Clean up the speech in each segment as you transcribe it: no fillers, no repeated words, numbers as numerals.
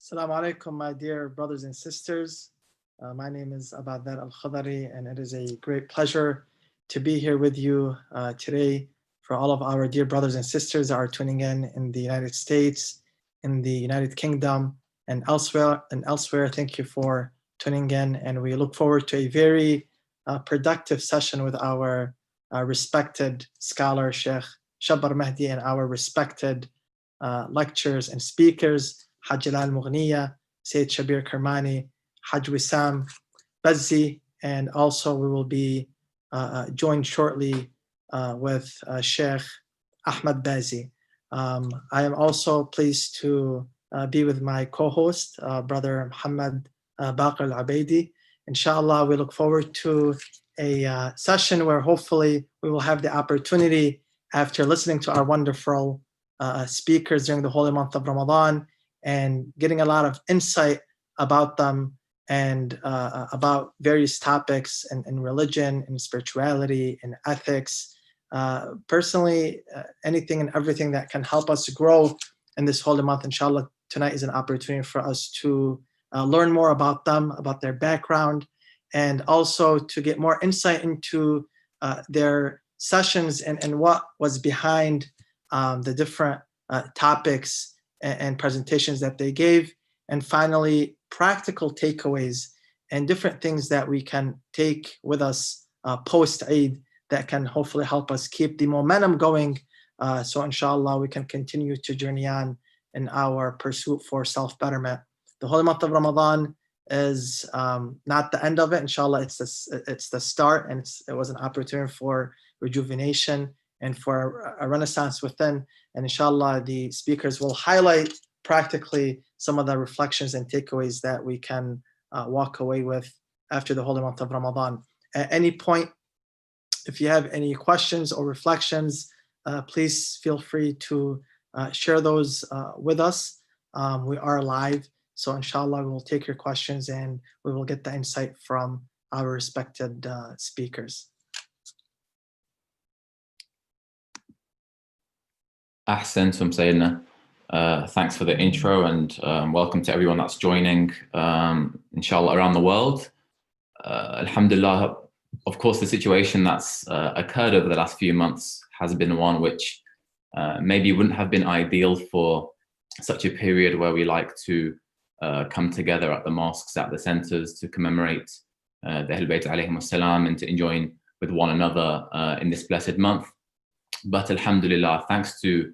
Assalamu alaikum, my dear brothers and sisters. My name is Abadar Al-Khadari, and it is a great pleasure to be here with you today for all of our dear brothers and sisters that are tuning in the United States, in the United Kingdom, and elsewhere. Thank you for tuning in, and we look forward to a very productive session with our respected scholar, Sheikh Shabar Mahdi, and our respected lecturers and speakers, Haj Jalal Mughniya, Sayyid Shabir Kermani, Haj Wissam Bazzi, and also we will be joined shortly with Sheikh Ahmad Bazi. I am also pleased to be with my co-host, Brother Muhammad Baqir Al-Abaidi. Inshallah, we look forward to a session where hopefully we will have the opportunity, after listening to our wonderful speakers during the holy month of Ramadan and getting a lot of insight about them and about various topics in religion, in spirituality, in ethics. Personally, anything and everything that can help us grow in this holy month, inshallah, tonight is an opportunity for us to learn more about them, about their background, and also to get more insight into their sessions and what was behind the different topics and presentations that they gave. And finally, practical takeaways and different things that we can take with us post-Eid that can hopefully help us keep the momentum going. So inshallah, we can continue to journey on in our pursuit for self-betterment. The holy month of Ramadan is not the end of it. Inshallah, it's the start, and it was an opportunity for rejuvenation and for a renaissance within. And inshallah, the speakers will highlight practically some of the reflections and takeaways that we can walk away with after the holy month of Ramadan. At any point, if you have any questions or reflections, please feel free to share those with us. We are live, so inshallah, we will take your questions and we will get the insight from our respected speakers. Ahsantum Sayyidina. Thanks for the intro, and welcome to everyone that's joining, inshallah, around the world. Alhamdulillah, of course, the situation that's occurred over the last few months has been one which maybe wouldn't have been ideal for such a period where we like to come together at the mosques, at the centers, to commemorate the Ahl Bayt alayhim salam and to enjoy with one another in this blessed month. But alhamdulillah, thanks to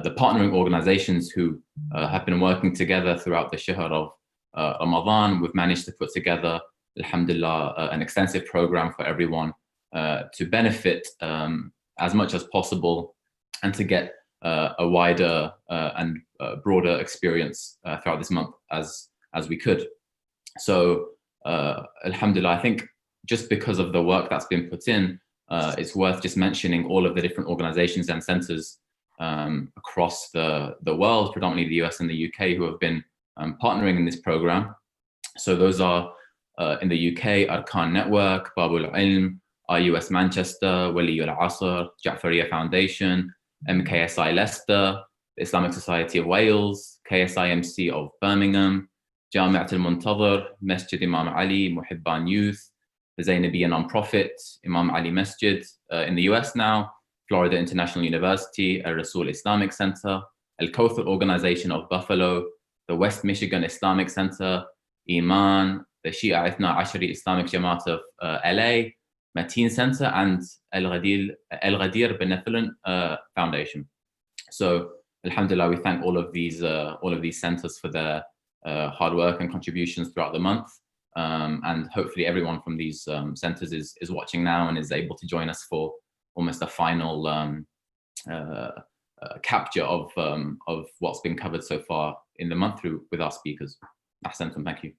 the partnering organizations who have been working together throughout the Shahr of Ramadan, we've managed to put together, alhamdulillah, an extensive program for everyone to benefit as much as possible and to get a wider and broader experience throughout this month as we could. So alhamdulillah, I think just because of the work that's been put in, it's worth just mentioning all of the different organizations and centers across the world, predominantly the US and the UK, who have been partnering in this program. So those are in the UK, Arkan Network, Babul Ilm, IUS Manchester, Wali Al Asr, Ja'fariya Foundation, MKSI Leicester, the Islamic Society of Wales, KSIMC of Birmingham, Jami'at Al Muntadhir, Masjid Imam Ali, Muhibban Youth, the Zainabiyya non-profit, Imam Ali Masjid in the US now, Florida International University, Al Rasul Islamic Center, Al Kawthar Organization of Buffalo, the West Michigan Islamic Center, Iman, the Shia Ithna Ashari Islamic Jamaat of LA, Mateen Center, and Al Ghadir Benevolent Foundation. So alhamdulillah, we thank all of these centers for their hard work and contributions throughout the month. And hopefully everyone from these centers is watching now and is able to join us for almost a final capture of what's been covered so far in the month with our speakers. Ahsantum, thank you.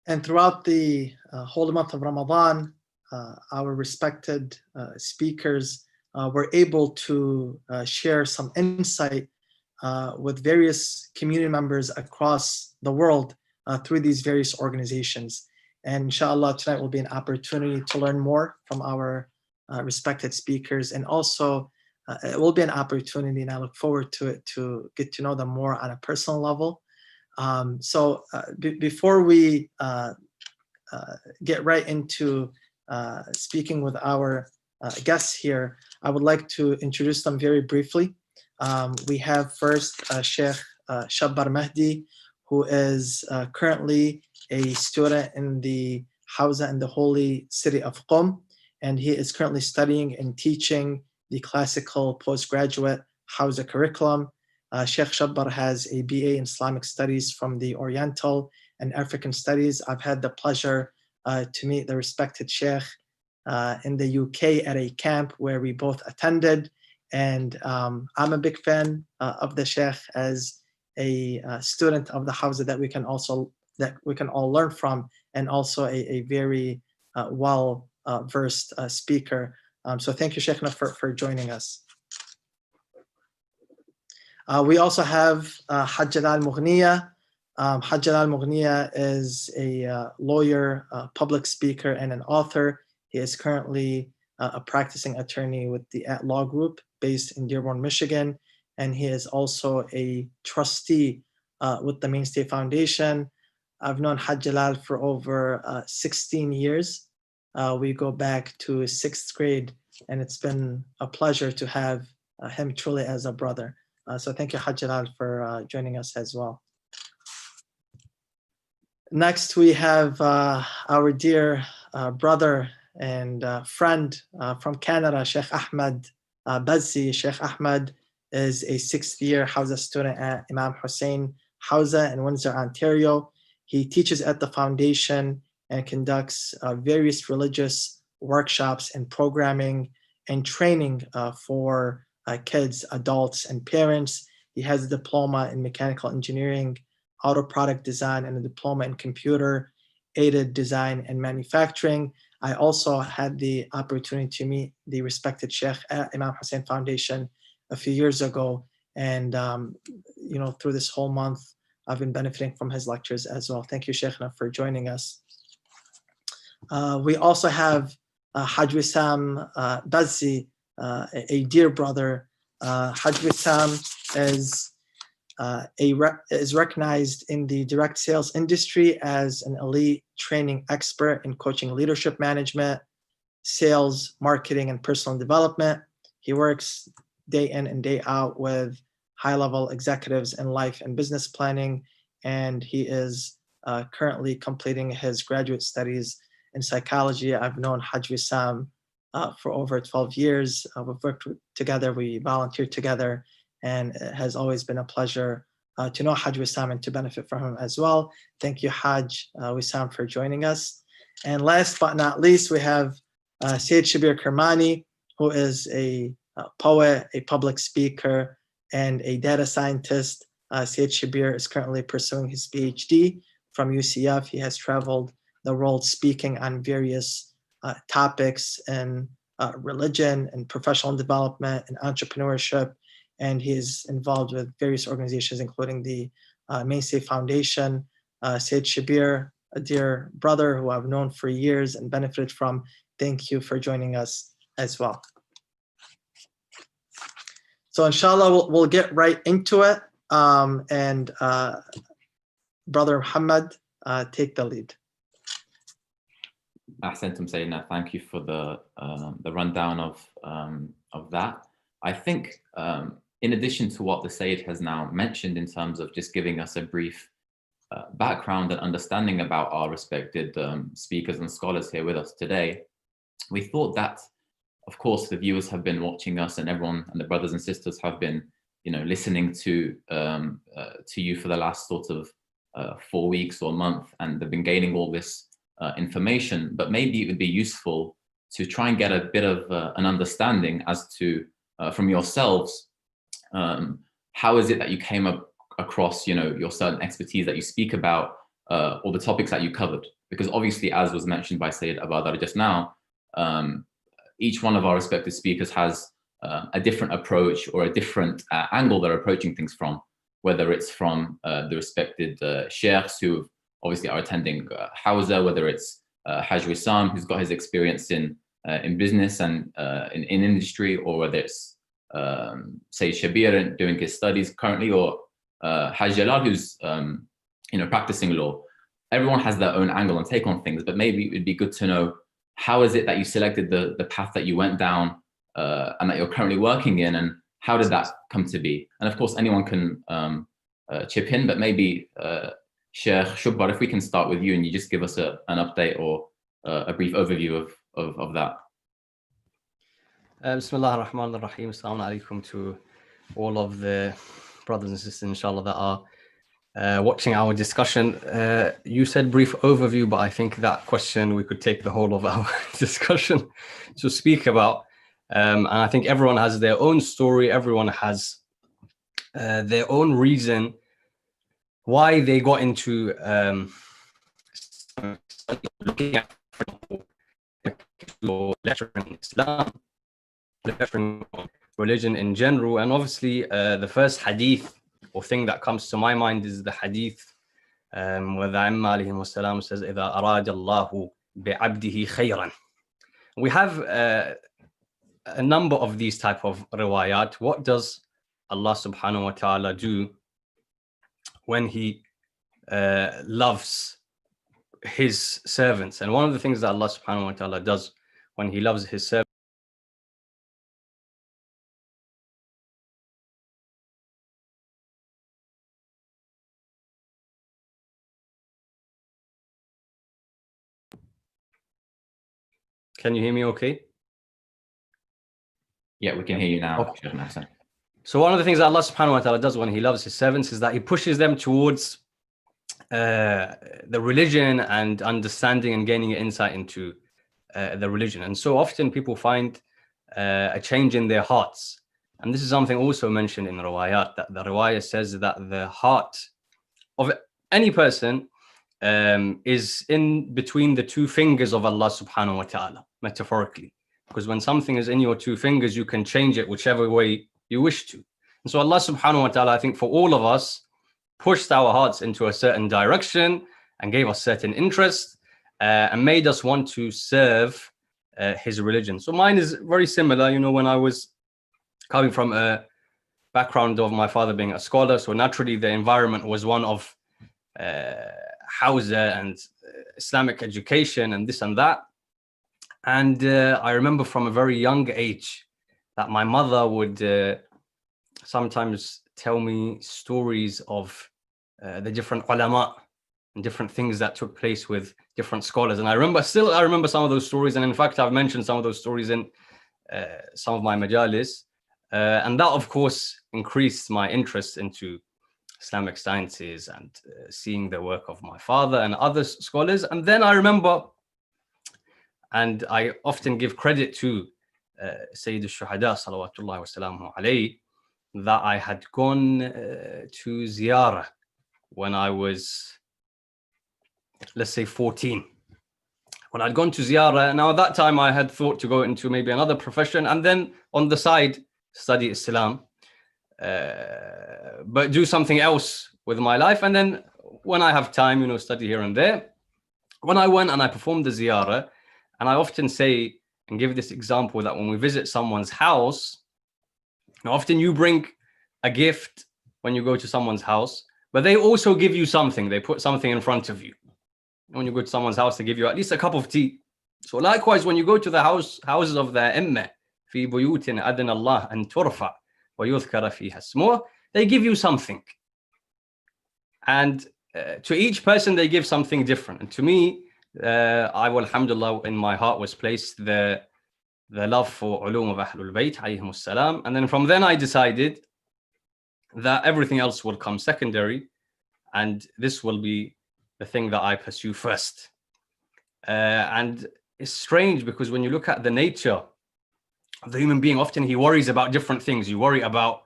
And throughout the holy month of Ramadan, our respected speakers were able to share some insight with various community members across the world through these various organizations. And inshallah, tonight will be an opportunity to learn more from our respected speakers. And also, it will be an opportunity, and I look forward to it, to get to know them more on a personal level. Before we get right into speaking with our guests here, I would like to introduce them very briefly. We have first Sheikh Shabbar Mahdi, who is currently a student in the Hawza in the holy city of Qom, and he is currently studying and teaching the classical postgraduate Hawza curriculum. Sheikh Shabbar has a BA in Islamic Studies from the Oriental and African Studies. I've had the pleasure to meet the respected Sheikh in the UK at a camp where we both attended. And I'm a big fan of the Sheikh as a student of the Hawza that we can all learn from, and also a very well versed speaker. So thank you, Sheikhna, for joining us. We also have Hajj al-Mughniya. Hajj al-Mughniya is a lawyer, public speaker, and an author. He is currently a practicing attorney with the At Law Group based in Dearborn, Michigan, and he is also a trustee with the Mainstay Foundation. I've known Hajj Jalal for over 16 years. We go back to 6th grade, and it's been a pleasure to have him truly as a brother. So thank you, Hajj Jalal, for joining us as well. Next, we have our dear brother and friend from Canada, Sheikh Ahmed Bazzi. Sheikh Ahmed is a 6th year Hawza student at Imam Hussein Hawza in Windsor, Ontario. He teaches at the foundation and conducts various religious workshops and programming and training for kids, adults, and parents. He has a diploma in mechanical engineering, auto product design, and a diploma in computer aided design and manufacturing. I also had the opportunity to meet the respected Sheikh at Imam Hussein Foundation a few years ago. And, through this whole month, I've been benefiting from his lectures as well. Thank you, Sheikhna, for joining us. We also have Hajj Wissam Bazzi, a dear brother. Hajj Wissam is recognized in the direct sales industry as an elite training expert in coaching leadership management, sales, marketing, and personal development. He works day in and day out with high-level executives in life and business planning, and he is currently completing his graduate studies in psychology. I've known Hajj Wissam for over 12 years. We've worked together, we volunteered together, and it has always been a pleasure to know Hajj Wissam and to benefit from him as well. Thank you, Hajj Wissam, for joining us. And last but not least, we have Sayyid Shabir Kermani, who is a poet, a public speaker, and a data scientist. Sayyid Shabir is currently pursuing his PhD from UCF. He has traveled the world speaking on various topics in religion and professional development and entrepreneurship. And he is involved with various organizations, including the Mainstay Foundation. Sayyid Shabir, a dear brother who I've known for years and benefited from, thank you for joining us as well. So inshallah, we'll get right into it. And Brother Muhammad, take the lead. Ahsantum Sayyidina, thank you for the rundown of that. I think in addition to what the Sayyid has now mentioned in terms of just giving us a brief background and understanding about our respected speakers and scholars here with us today, we thought that, of course, the viewers have been watching us, and everyone and the brothers and sisters have been, listening to you for the last sort of 4 weeks or a month, and they've been gaining all this information. But maybe it would be useful to try and get a bit of an understanding as to, from yourselves, how is it that you came across, your certain expertise that you speak about, or the topics that you covered? Because obviously, as was mentioned by Sayyid Abadar just now, each one of our respective speakers has a different approach or a different angle they're approaching things from, whether it's from the respected sheikhs who obviously are attending Hawza, whether it's Hajj Wissam, who's got his experience in business and in industry, or whether it's Sayyid Shabir doing his studies currently, or Hajj Jalal, who's practicing law, everyone has their own angle and take on things, but maybe it'd be good to know, how is it that you selected the path that you went down and that you're currently working in, and how did that come to be? And of course, anyone can chip in, but maybe Sheikh Shubbar, if we can start with you and you just give us an update or a brief overview of that. Bismillah ar-Rahman ar-Rahim. Assalamu alaikum to all of the brothers and sisters, inshallah, that are watching our discussion. You said brief overview, but I think that question we could take the whole of our discussion to speak about. And I think everyone has their own story. Everyone has their own reason why they got into looking at, for example, lecturing Islam, lecturing religion in general. And obviously the first hadith or thing that comes to my mind is the hadith where the Imam alayhi wasalam says, إِذَا أَرَادَ اللَّهُ بِعَبْدِهِ خَيْرًا. We have a number of these type of riwayat. What does Allah subhanahu wa ta'ala do when he loves his servants? And one of the things that Allah subhanahu wa ta'ala does when he loves his servants, can you hear me okay? Yeah, we can hear you now. Okay. So one of the things that Allah subhanahu wa ta'ala does when he loves his servants is that he pushes them towards the religion and understanding and gaining insight into the religion. And so often people find a change in their hearts. And this is something also mentioned in the riwayat, that the riwayah says that the heart of any person is in between the two fingers of Allah subhanahu wa ta'ala, metaphorically. Because when something is in your two fingers, you can change it whichever way you wish to. And so Allah subhanahu wa ta'ala, I think for all of us, pushed our hearts into a certain direction and gave us certain interests and made us want to serve his religion. So mine is very similar. When I was coming from a background of my father being a scholar, so naturally the environment was one of Hawza and Islamic education and this and that. And I remember from a very young age that my mother would sometimes tell me stories of the different ulama and different things that took place with different scholars. And I remember some of those stories. And in fact, I've mentioned some of those stories in some of my majalis. And that, of course, increased my interest into Islamic sciences and seeing the work of my father and other scholars. And then I remember, and I often give credit to Sayyid al-Shuhada, salawatullahi wa salamuhu alayhi, that I had gone to ziyarah when I was, let's say, 14. When I'd gone to ziyarah, now at that time I had thought to go into maybe another profession and then on the side study Islam, but do something else with my life. And then when I have time, study here and there. When I went and I performed the ziyarah, and I often say and give this example that when we visit someone's house, often you bring a gift when you go to someone's house, but they also give you something. They put something in front of you. When you go to someone's house, they give you at least a cup of tea. So likewise, when you go to the houses of the Ummah, في بيوت أذن الله أن ترفع ويذكر فيها اسمه, they give you something. And to each person, they give something different. And to me, alhamdulillah, in my heart was placed the love for ulum of Ahlul Bayt, alayhimus salam. And then from then I decided that everything else will come secondary, and this will be the thing that I pursue first. And it's strange because when you look at the nature of the human being, often he worries about different things. You worry about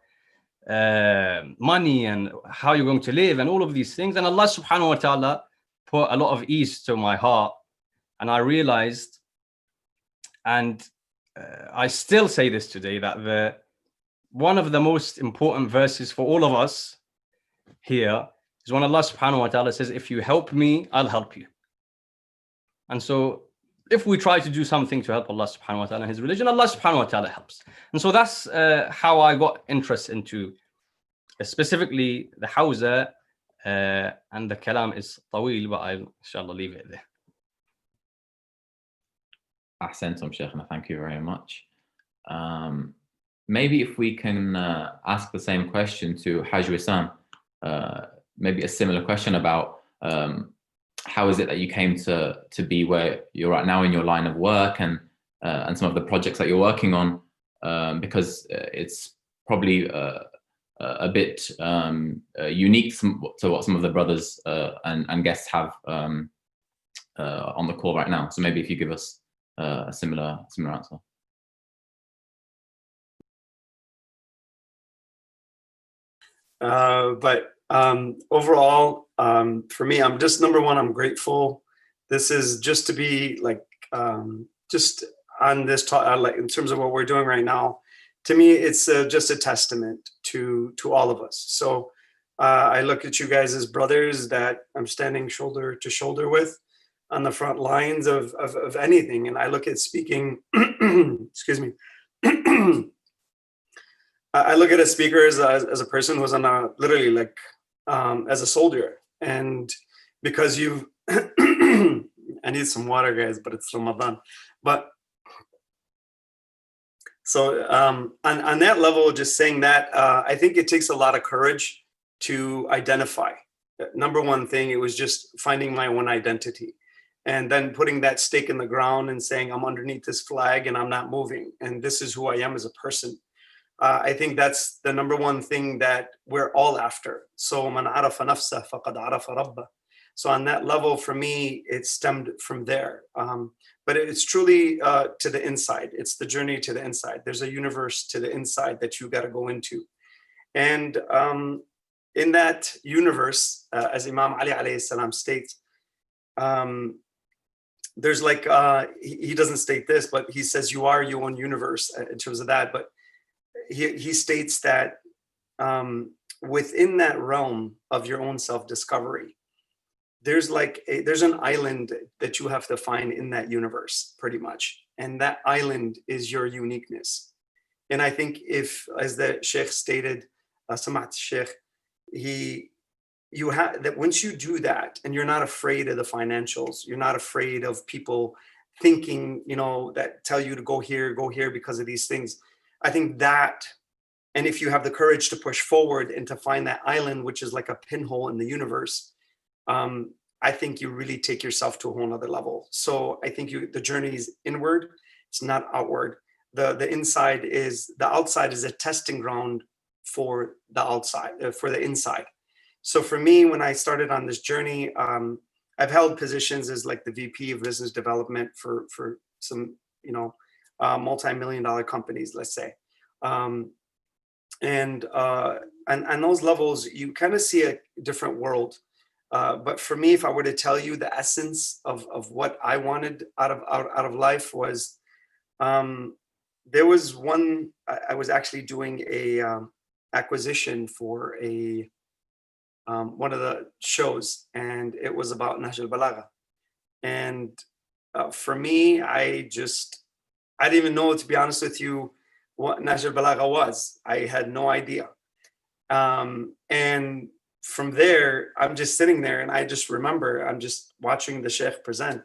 money and how you're going to live and all of these things. And Allah subhanahu wa ta'ala put a lot of ease to my heart. And I realized, and I still say this today, that one of the most important verses for all of us here is when Allah subhanahu wa ta'ala says, if you help me, I'll help you. And so if we try to do something to help Allah subhanahu wa ta'ala and his religion, Allah subhanahu wa ta'ala helps. And so that's how I got interest into specifically the Hawza And the kalam is طويل, but I'll inshallah leave it there. Ahsantum, Shaykhna. Thank you very much. Maybe if we can ask the same question to Haj Wissam, maybe a similar question about how is it that you came to be where you're at now in your line of work, and some of the projects that you're working on, because it's probably a bit unique to what some of the brothers and guests have on the call right now. So maybe if you give us a similar answer. But overall, for me, I'm just, number one, I'm grateful. This is just to be like, just on this talk, like in terms of what we're doing right now, to me, it's just a testament to all of us. So I look at you guys as brothers that I'm standing shoulder to shoulder with on the front lines of anything. And I look at speaking, excuse me, I look at a speaker as a person who's on a, literally like, as a soldier. And because you, I need some water, guys, but it's Ramadan. But so on that level, just saying that, I think it takes a lot of courage to identify. Number one thing, it was just finding my own identity. And then putting that stake in the ground and saying, I'm underneath this flag and I'm not moving. And this is who I am as a person. I think that's the number one thing that we're all after. So man arafa nafsa faqad arafa rabba. So on that level, for me, it stemmed from there. But it's truly to the inside. It's the journey to the inside. There's a universe to the inside that you got to go into. And in that universe, as Imam Ali alayhi salam states, there's like, he doesn't state this, but he says you are your own universe in terms of that. But he states that within that realm of your own self-discovery, there's like there's an island that you have to find in that universe, pretty much. And that island is your uniqueness. And I think if, as the Sheikh stated, Samat Sheikh, you have that once you do that, and you're not afraid of the financials, you're not afraid of people thinking, you know, that tell you to go here because of these things. I think that, and if you have the courage to push forward and to find that island, which is like a pinhole in the universe, I think you really take yourself to a whole nother level. So I think the journey is inward, it's not outward. The inside is, the outside is a testing ground for the outside, for the inside. So for me, when I started on this journey, I've held positions as like the VP of business development for some, you know, multi-million-dollar companies, let's say. And on those levels, you kind of see a different world. But for me, if I were to tell you the essence of what I wanted out of life was, there was one, I was actually doing a acquisition for a one of the shows, and it was about Nahj al-Balagha. And for me, I didn't even know, to be honest with you, what Nahj al-Balagha was. I had no idea. And from there, I'm just sitting there, and I just remember I'm just watching the Sheikh present.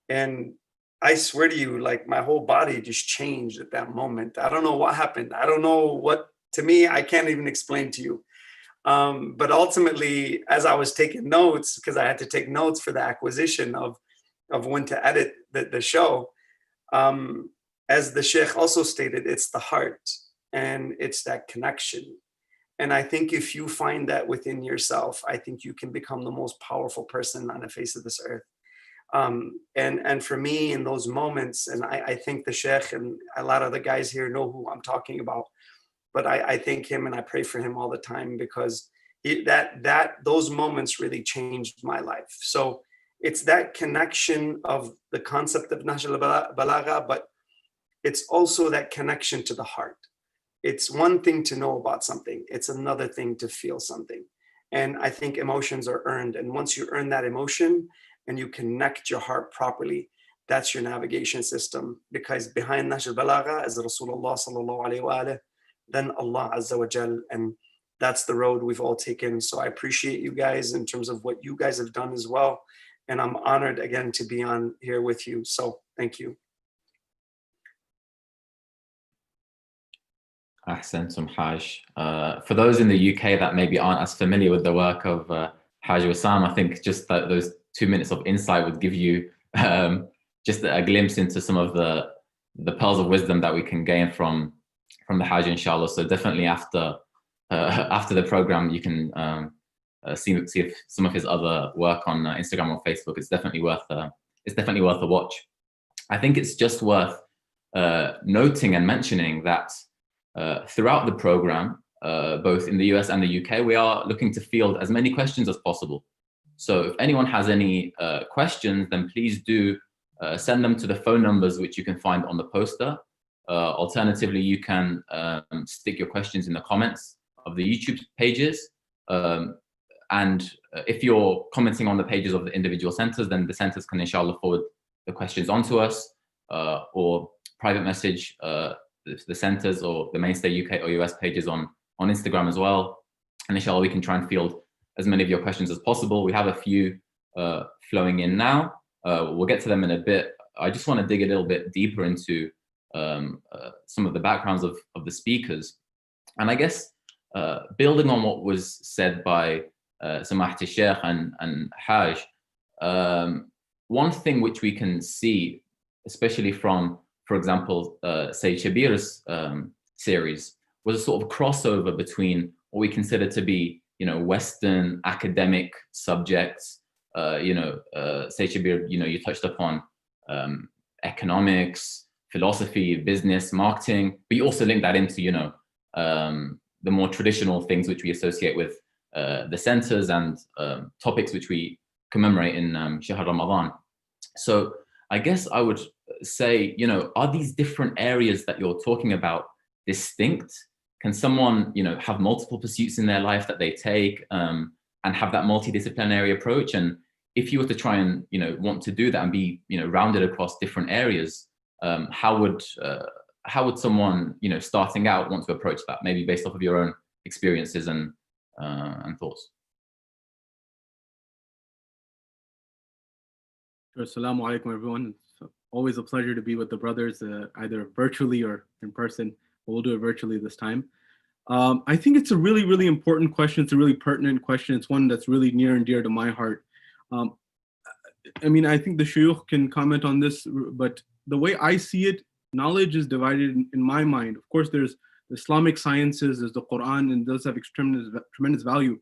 And I swear to you, like my whole body just changed at that moment. I don't know what happened. I don't know what, to me, I can't even explain to you. But ultimately, as I was taking notes, because I had to take notes for the acquisition of when to edit the show, as the Sheikh also stated, it's the heart and it's that connection. And I think if you find that within yourself, I think you can become the most powerful person on the face of this earth. And for me, in those moments, and I think the Sheikh and a lot of the guys here know who I'm talking about, but I thank him and I pray for him all the time, because those moments really changed my life. So it's that connection of the concept of Nahj al-Balagha, but it's also that connection to the heart. It's one thing to know about something. It's another thing to feel something. And I think emotions are earned. And once you earn that emotion and you connect your heart properly, that's your navigation system. Because behind Nahj al-Balagha is Rasulullah sallallahu alayhi wa alayhi, then Allah Azza wa Jal, and that's the road we've all taken. So I appreciate you guys in terms of what you guys have done as well. And I'm honored again to be on here with you. So thank you. Ahsantum Haj. For those in the UK that maybe aren't as familiar with the work of Haj Wissam, I think just that those 2 minutes of insight would give you just a glimpse into some of the pearls of wisdom that we can gain from the Hajj, inshallah. So definitely after the program, you can see if some of his other work on Instagram or Facebook. It's definitely worth a watch. I think it's just worth noting and mentioning that throughout the program, both in the US and the UK, we are looking to field as many questions as possible. So if anyone has any questions, then please do send them to the phone numbers which you can find on the poster. Alternatively, you can stick your questions in the comments of the YouTube pages. And if you're commenting on the pages of the individual centers, then the centers can inshallah forward the questions onto us or private message the centers or the Mainstay UK or US pages on Instagram as well. And inshallah, we can try and field as many of your questions as possible. We have a few flowing in now. We'll get to them in a bit. I just want to dig a little bit deeper into some of the backgrounds of the speakers. And I guess building on what was said by Samahati Sheikh and Haj, one thing which we can see, especially from, for example, Sayyid Shabir's series, was a sort of crossover between what we consider to be, Western academic subjects. Sayyid Shabir, you touched upon economics, philosophy, business, marketing, but you also link that into, the more traditional things which we associate with the centers and topics which we commemorate in Shahr Ramadan. So I guess I would say, are these different areas that you're talking about distinct? Can someone, have multiple pursuits in their life that they take and have that multidisciplinary approach? And if you were to try and, want to do that and be, rounded across different areas, how would someone, starting out want to approach that? Maybe based off of your own experiences and thoughts. Assalamu alaikum, everyone. It's always a pleasure to be with the brothers, either virtually or in person. We'll do it virtually this time. I think it's a really, really important question. It's a really pertinent question. It's one that's really near and dear to my heart. I think the shuyukh can comment on this, but the way I see it, knowledge is divided in my mind. Of course, there's Islamic sciences, there's the Quran, and those have tremendous value.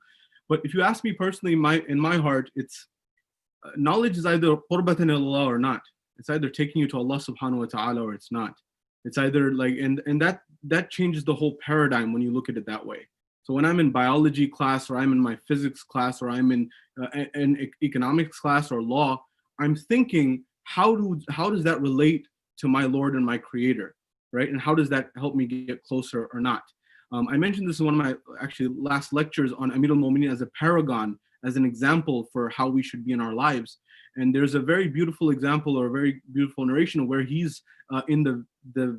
But if you ask me personally, in my heart, it's knowledge is either qurbatan ilallah or not. It's either taking you to Allah subhanahu wa ta'ala or it's not. It's either like, and that changes the whole paradigm when you look at it that way. So when I'm in biology class, or I'm in my physics class, or I'm in an economics class or law, I'm thinking, how does that relate to my Lord and my Creator, right? And how does that help me get closer or not? I mentioned this in one of my last lectures on Amir al-Mu'mineen as a paragon, as an example for how we should be in our lives. And there's a very beautiful example, or a very beautiful narration, where he's in the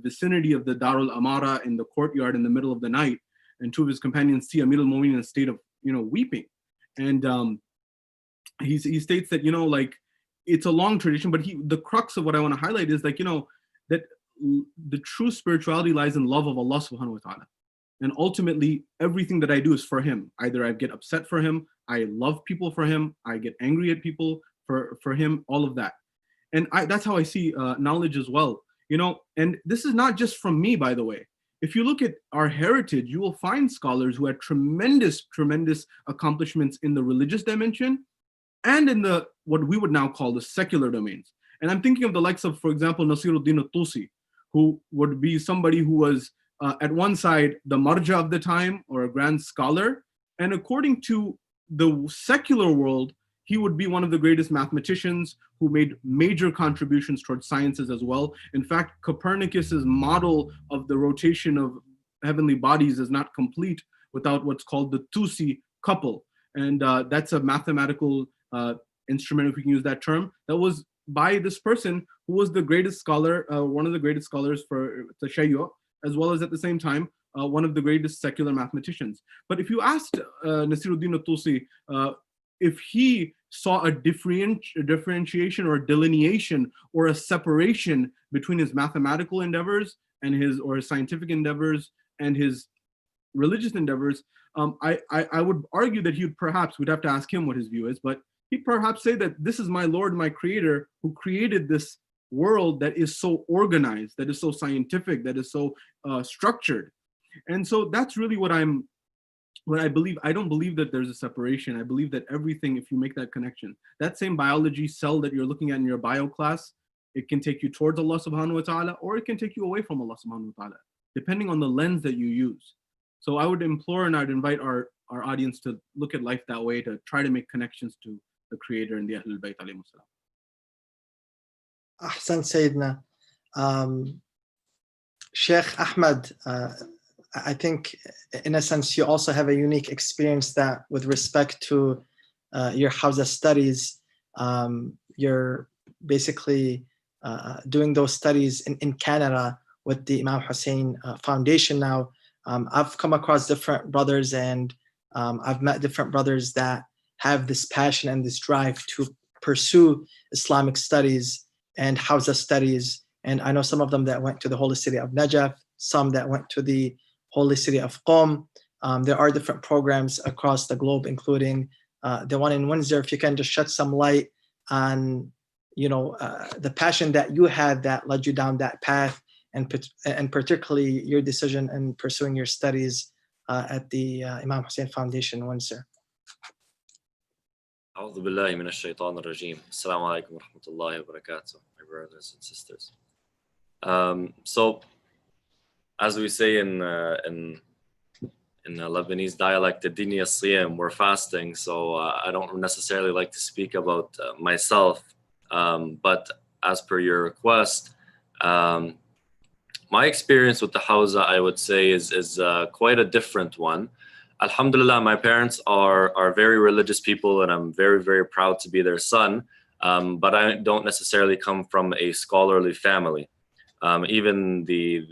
vicinity of the Darul Amara, in the courtyard in the middle of the night, and two of his companions see Amir al-Mu'mineen in a state of weeping. And he states that it's a long tradition, but the crux of what I want to highlight is that the true spirituality lies in love of Allah subhanahu wa ta'ala. And ultimately, everything that I do is for him. Either I get upset for him, I love people for him, I get angry at people for him, all of that. And that's how I see knowledge as well. And this is not just from me, by the way. If you look at our heritage, you will find scholars who had tremendous accomplishments in the religious dimension and in what we would now call the secular domains. And I'm thinking of the likes of, for example, Nasiruddin al-Tusi, who would be somebody who was at one side the marja of the time, or a grand scholar. And according to the secular world, he would be one of the greatest mathematicians who made major contributions towards sciences as well. In fact, Copernicus's model of the rotation of heavenly bodies is not complete without what's called the Tusi couple. And that's a mathematical instrument, if we can use that term, that was by this person who was the greatest scholar, one of the greatest scholars for Tashayyu, as well as at the same time one of the greatest secular mathematicians. But if you asked Nasiruddin al-Tusi if he saw a differentiation or a delineation or a separation between his mathematical endeavors and his scientific endeavors and his religious endeavors, I would argue that we'd have to ask him what his view is, but he'd perhaps say that this is my Lord, my creator, who created this world that is so organized, that is so scientific, that is so structured. And so that's really what I believe. I don't believe that there's a separation. I believe that everything, if you make that connection, that same biology cell that you're looking at in your bio class, it can take you towards Allah subhanahu wa ta'ala, or it can take you away from Allah subhanahu wa ta'ala, depending on the lens that you use. So I would implore and I'd invite our audience to look at life that way, to try to make connections to the Creator and the Ahlul Bayt alayhi salam. Ahsan Sayyidina. Sheikh Ahmed, I think in a sense you also have a unique experience that with respect to your Hawza studies, you're basically doing those studies in Canada with the Imam Hussein Foundation now. I've come across different brothers and I've met different brothers that have this passion and this drive to pursue Islamic studies and Hawza studies. And I know some of them that went to the holy city of Najaf, some that went to the holy city of Qom. There are different programs across the globe, including the one in Windsor. If you can just shed some light on, the passion that you had that led you down that path, and particularly your decision in pursuing your studies at the Imam Hussein Foundation in Windsor. أعوذ بالله من الشيطان الرجيم. Assalamu alaikum wa rahmatullahi wa barakatuh, my brothers and sisters. So, as we say in Lebanese dialect, the dini as-siyam, we're fasting. So I don't necessarily like to speak about myself, but as per your request, my experience with the Hawza, I would say, is quite a different one. Alhamdulillah, my parents are very religious people, and I'm very, very proud to be their son. But I don't necessarily come from a scholarly family. Even the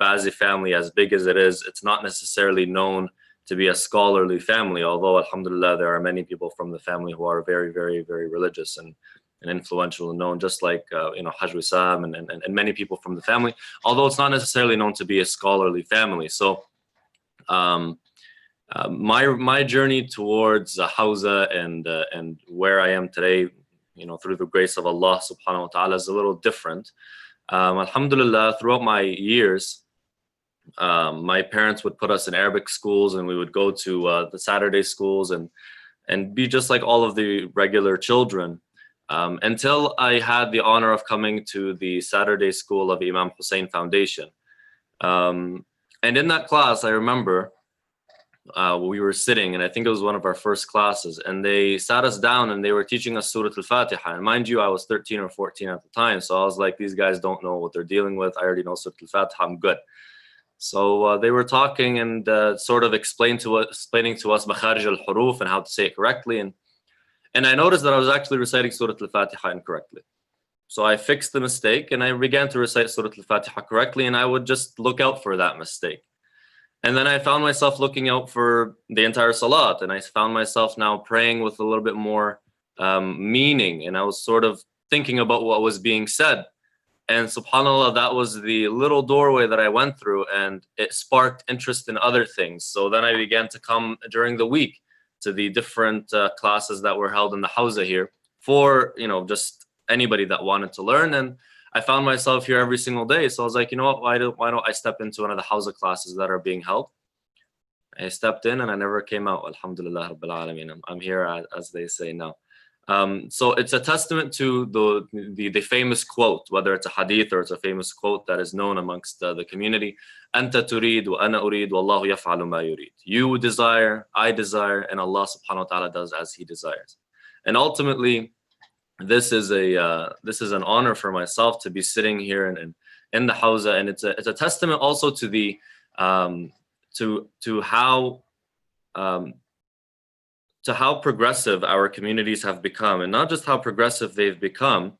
Bazi family, as big as it is, it's not necessarily known to be a scholarly family. Although, alhamdulillah, there are many people from the family who are very, very, very religious and influential and known, just like Hajj Wissam and many people from the family. Although it's not necessarily known to be a scholarly family. So my journey towards Hawza and where I am today, through the grace of Allah subhanahu wa ta'ala, is a little different. Alhamdulillah, throughout my years, my parents would put us in Arabic schools, and we would go to the Saturday schools and be just like all of the regular children, until I had the honor of coming to the Saturday school of Imam Hussein Foundation. And in that class, I remember we were sitting, and I think it was one of our first classes, and they sat us down and they were teaching us Surah Al-Fatiha. And mind you, I was 13 or 14 at the time. So I was like, these guys don't know what they're dealing with. I already know Surah Al-Fatiha, I'm good. So they were talking and sort of explaining to us Makharij al-Huruf and how to say it correctly. And I noticed that I was actually reciting Surah Al-Fatiha incorrectly. So I fixed the mistake and I began to recite Surah Al-Fatiha correctly, and I would just look out for that mistake. And then I found myself looking out for the entire salat, and I found myself now praying with a little bit more meaning, and I was sort of thinking about what was being said. And subhanAllah, that was the little doorway that I went through, and it sparked interest in other things. So then I began to come during the week to the different classes that were held in the Hawza here for, just anybody that wanted to learn. And I found myself here every single day. So I was like, what, why don't I step into one of the Hawza classes that are being held? I stepped in and I never came out. Alhamdulillah Rabbil Alameen. I'm here, as they say now. So it's a testament to the famous quote, whether it's a hadith or it's a famous quote that is known amongst the community. Anta turid wa ana urid wallahu yaf'alu ma yurid. You desire, I desire, and Allah subhanahu wa ta'ala does as He desires. And ultimately, this is an honor for myself to be sitting here in the Hawza, and it's a testament also to the to how progressive our communities have become, and not just how progressive they've become,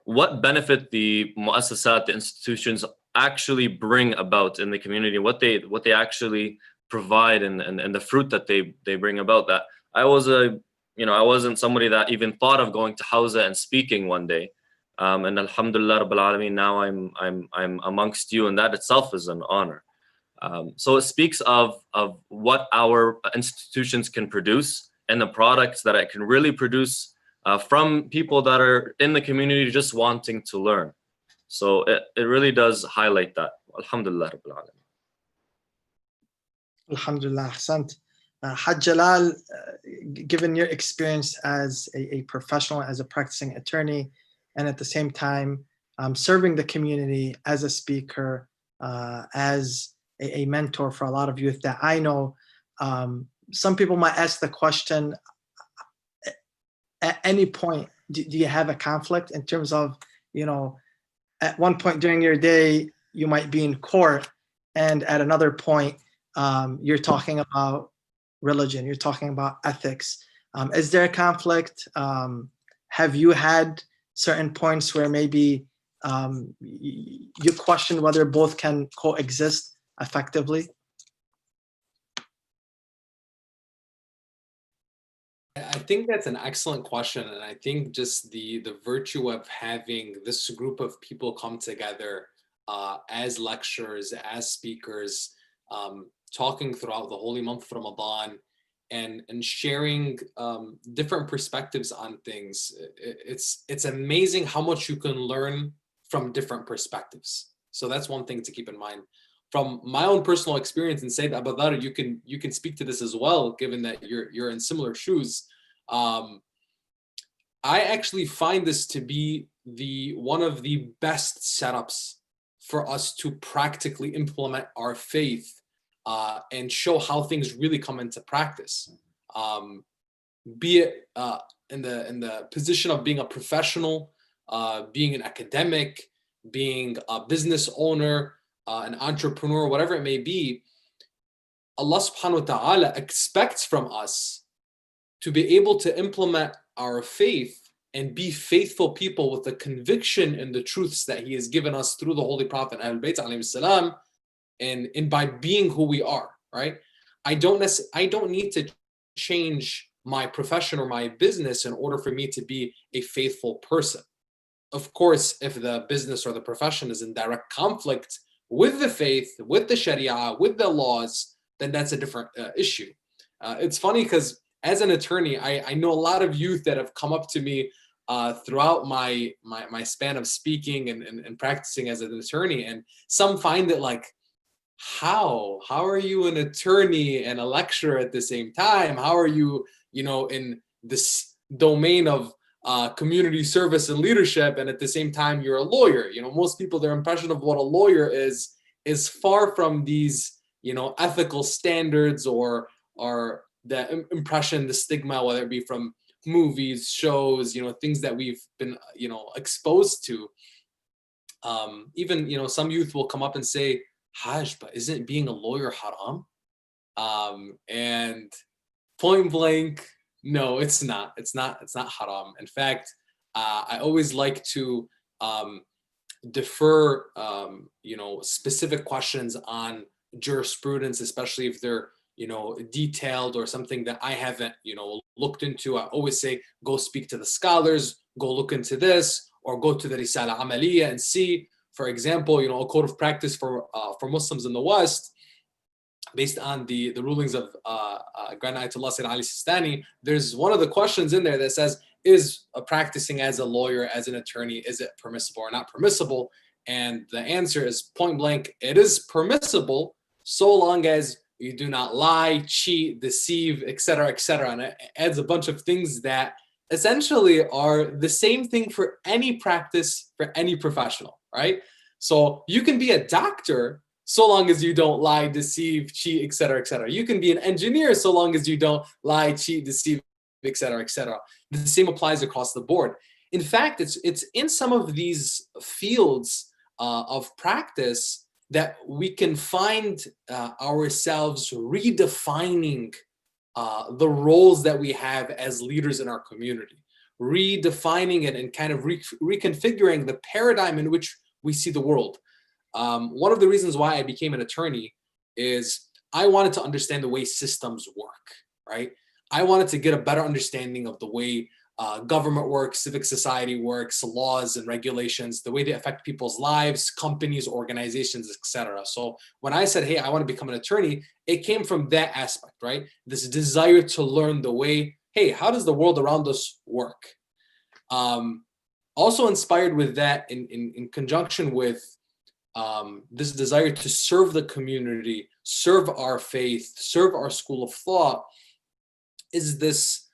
what benefit the mu'assasat, the institutions actually bring about in the community, what they actually provide, and the fruit that they bring about. That I wasn't somebody that even thought of going to Hawza and speaking one day. And alhamdulillah rabbil alameen, now I'm amongst you, and that itself is an honor. So it speaks of what our institutions can produce and the products that it can really produce from people that are in the community just wanting to learn. So it really does highlight that. Alhamdulillah rabbil alameen. Alhamdulillah, ahsant. Haj Jalal, given your experience as a professional, as a practicing attorney, and at the same time serving the community as a speaker, as a mentor for a lot of youth that I know, some people might ask the question, at any point, do you have a conflict in terms of, at one point during your day, you might be in court, and at another point, you're talking about religion, you're talking about ethics. Is there a conflict? Have you had certain points where maybe you question whether both can coexist effectively? I think that's an excellent question, and I think just the virtue of having this group of people come together as lecturers, as speakers, talking throughout the holy month of Ramadan, and sharing different perspectives on things. It's amazing how much you can learn from different perspectives. So that's one thing to keep in mind. From my own personal experience, and Sayyid Abu Dhar, you can speak to this as well, given that you're in similar shoes. I actually find this to be one of the best setups for us to practically implement our faith and show how things really come into practice. Be it in the position of being a professional, being an academic, being a business owner, an entrepreneur, whatever it may be. Allah subhanahu wa ta'ala expects from us to be able to implement our faith and be faithful people with the conviction in the truths that He has given us through the Holy Prophet Ahlul Bayt alayhi salam, and by being who we are, right? I don't need to change my profession or my business in order for me to be a faithful person. Of course, if the business or the profession is in direct conflict with the faith, with the Sharia, with the laws, then that's a different issue. It's funny because as an attorney, I know a lot of youth that have come up to me throughout my span of speaking and practicing as an attorney, and some find it like, how are you an attorney and a lecturer at the same time? How are you, in this domain of community service and leadership, and at the same time you're a lawyer? Most people, their impression of what a lawyer is far from these, ethical standards or the impression, the stigma, whether it be from movies, shows, things that we've been, exposed to. Even, some youth will come up and say, Hajj, but isn't being a lawyer haram? And point blank, no, it's not. It's not haram. In fact, I always like to defer, specific questions on jurisprudence, especially if they're, detailed or something that I haven't, looked into. I always say, go speak to the scholars, go look into this, or go to the Risala Amaliya and see. For example, a code of practice for Muslims in the West, based on the rulings of Grand Ayatollah Sayyid Ali Sistani, there's one of the questions in there that says, is practicing as a lawyer, as an attorney, is it permissible or not permissible? And the answer is point blank, it is permissible so long as you do not lie, cheat, deceive, etc., etc. And it adds a bunch of things that essentially are the same thing for any practice, for any professional, right? So you can be a doctor so long as you don't lie, deceive, cheat, etc., etc. You can be an engineer so long as you don't lie, cheat, deceive, etc., etc. The same applies across the board. In fact, it's in some of these fields of practice that we can find ourselves redefining the roles that we have as leaders in our community, redefining it and kind of reconfiguring the paradigm in which we see the world. one of the reasons why I became an attorney is I wanted to understand the way systems work, right? I wanted to get a better understanding of the way government works, civic society works, laws and regulations, the way they affect people's lives, companies, organizations, etc. So when I said, hey, I want to become an attorney, it came from that aspect, right? This desire to learn the way, hey, how does the world around us work? Also inspired with that in conjunction with this desire to serve the community, serve our faith, serve our school of thought, is this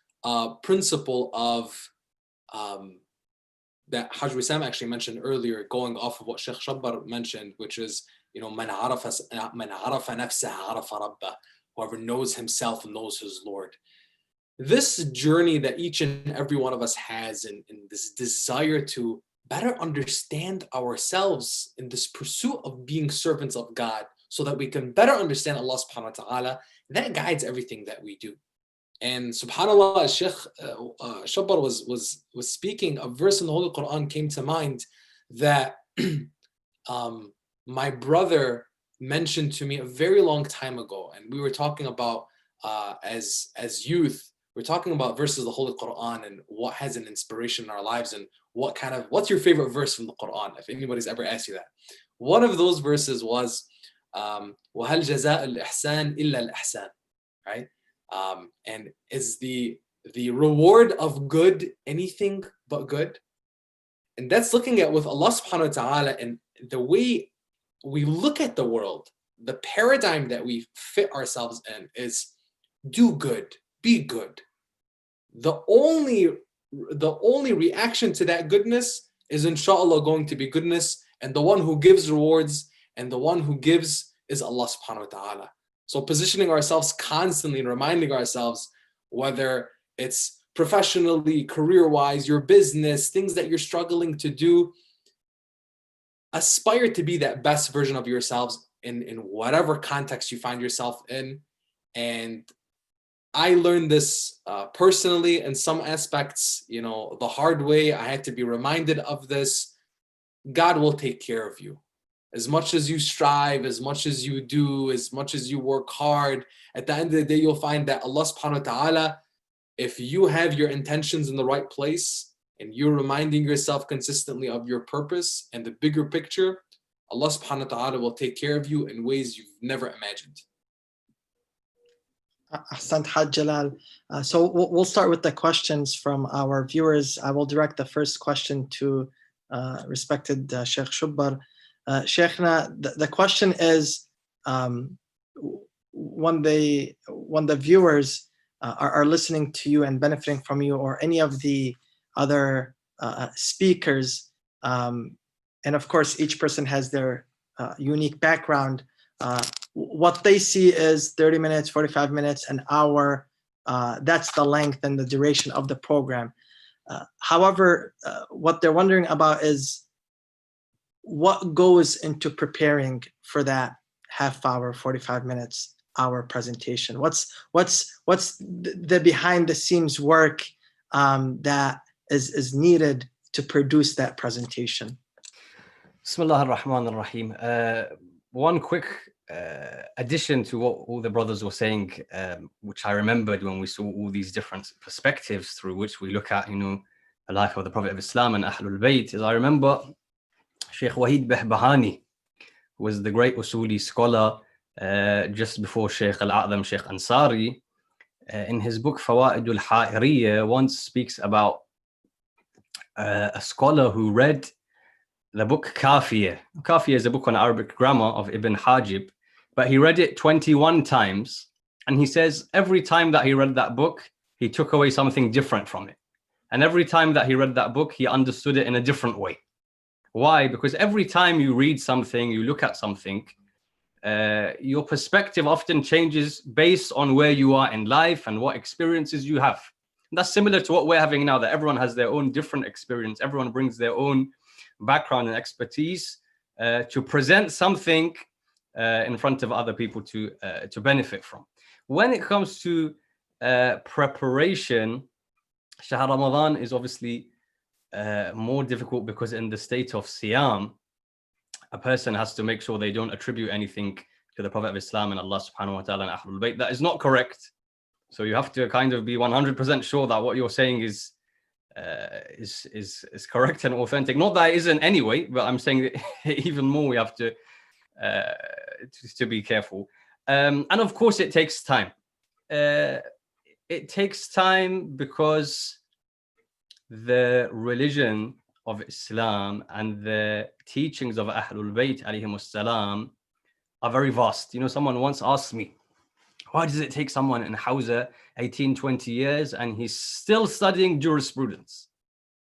principle of that Hajj Wissam actually mentioned earlier, going off of what Sheikh Shabbar mentioned, which is, you know, man arafa nafsahu arafa rabbah, whoever knows himself knows his Lord. This journey that each and every one of us has, in this desire to better understand ourselves in this pursuit of being servants of God, so that we can better understand Allah subhanahu wa ta'ala, that guides everything that we do. And subhanAllah, as Sheikh Shabbar was speaking, a verse in the Holy Quran came to mind that my brother mentioned to me a very long time ago. And we were talking about, as youth, we're talking about verses of the Holy Quran and what has an inspiration in our lives, and what's your favorite verse from the Quran, if anybody's ever asked you that. One of those verses was, وَهَلْ جَزَاءُ الْإِحْسَانِ إِلَّا الْإِحْسَانِ, right? And is the reward of good anything but good? And that's looking at with Allah subhanahu wa ta'ala and the way we look at the world, the paradigm that we fit ourselves in is do good, be good. The only reaction to that goodness is inshallah going to be goodness, and the one who gives rewards and the one who gives is Allah subhanahu wa ta'ala. So positioning ourselves constantly and reminding ourselves, whether it's professionally, career-wise, your business, things that you're struggling to do, aspire to be that best version of yourselves in whatever context you find yourself in. And I learned this personally in some aspects, you know, the hard way. I had to be reminded of this. God will take care of you. As much as you strive, as much as you do, as much as you work hard, at the end of the day, you'll find that Allah subhanahu wa ta'ala, if you have your intentions in the right place and you're reminding yourself consistently of your purpose and the bigger picture, Allah subhanahu wa ta'ala will take care of you in ways you've never imagined. Ahsant Haj Jalal. So we'll start with the questions from our viewers. I will direct the first question to respected Sheikh Shabbar. Sheikhna, the question is, when the viewers are listening to you and benefiting from you, or any of the other speakers, and of course each person has their unique background, what they see is 30 minutes, 45 minutes, an hour. That's the length and the duration of the program. However, what they're wondering about is what goes into preparing for that half hour, 45 minutes, hour presentation. What's the behind the scenes work that is needed to produce that presentation? Bismillah ar-Rahman ar-Rahim. One quick addition to what all the brothers were saying, which I remembered when we saw all these different perspectives through which we look at, you know, the life of the Prophet of Islam and Ahlul Bayt, is I remember Sheikh Wahid Behbahani was the great Usuli scholar just before Sheikh Al-A'zam, Sheikh Ansari. In his book Fawaidul Ha'iriyya, once speaks about a scholar who read the book Kafiyah. Kafiyah is a book on Arabic grammar of Ibn Hajib, but he read it 21 times. And he says every time that he read that book, he took away something different from it. And every time that he read that book, he understood it in a different way. Why? Because every time you read something, you look at something, your perspective often changes based on where you are in life and what experiences you have. And that's similar to what we're having now, that everyone has their own different experience. Everyone brings their own background and expertise to present something in front of other people to benefit from. When it comes to preparation, Shahr Ramadan is obviously more difficult because in the state of Siyam, a person has to make sure they don't attribute anything to the Prophet of Islam and Allah subhanahu wa ta'ala and Ahlul Bayt. That is not correct. So you have to kind of be 100% sure that what you're saying is correct and authentic. Not that it isn't anyway, but I'm saying that even more we have to be careful. And of course, it takes time. It takes time because the religion of Islam and the teachings of Ahlul Bayt alayhimus salam are very vast. You know, someone once asked me, why does it take someone in Hawza 18, 20 years and he's still studying jurisprudence?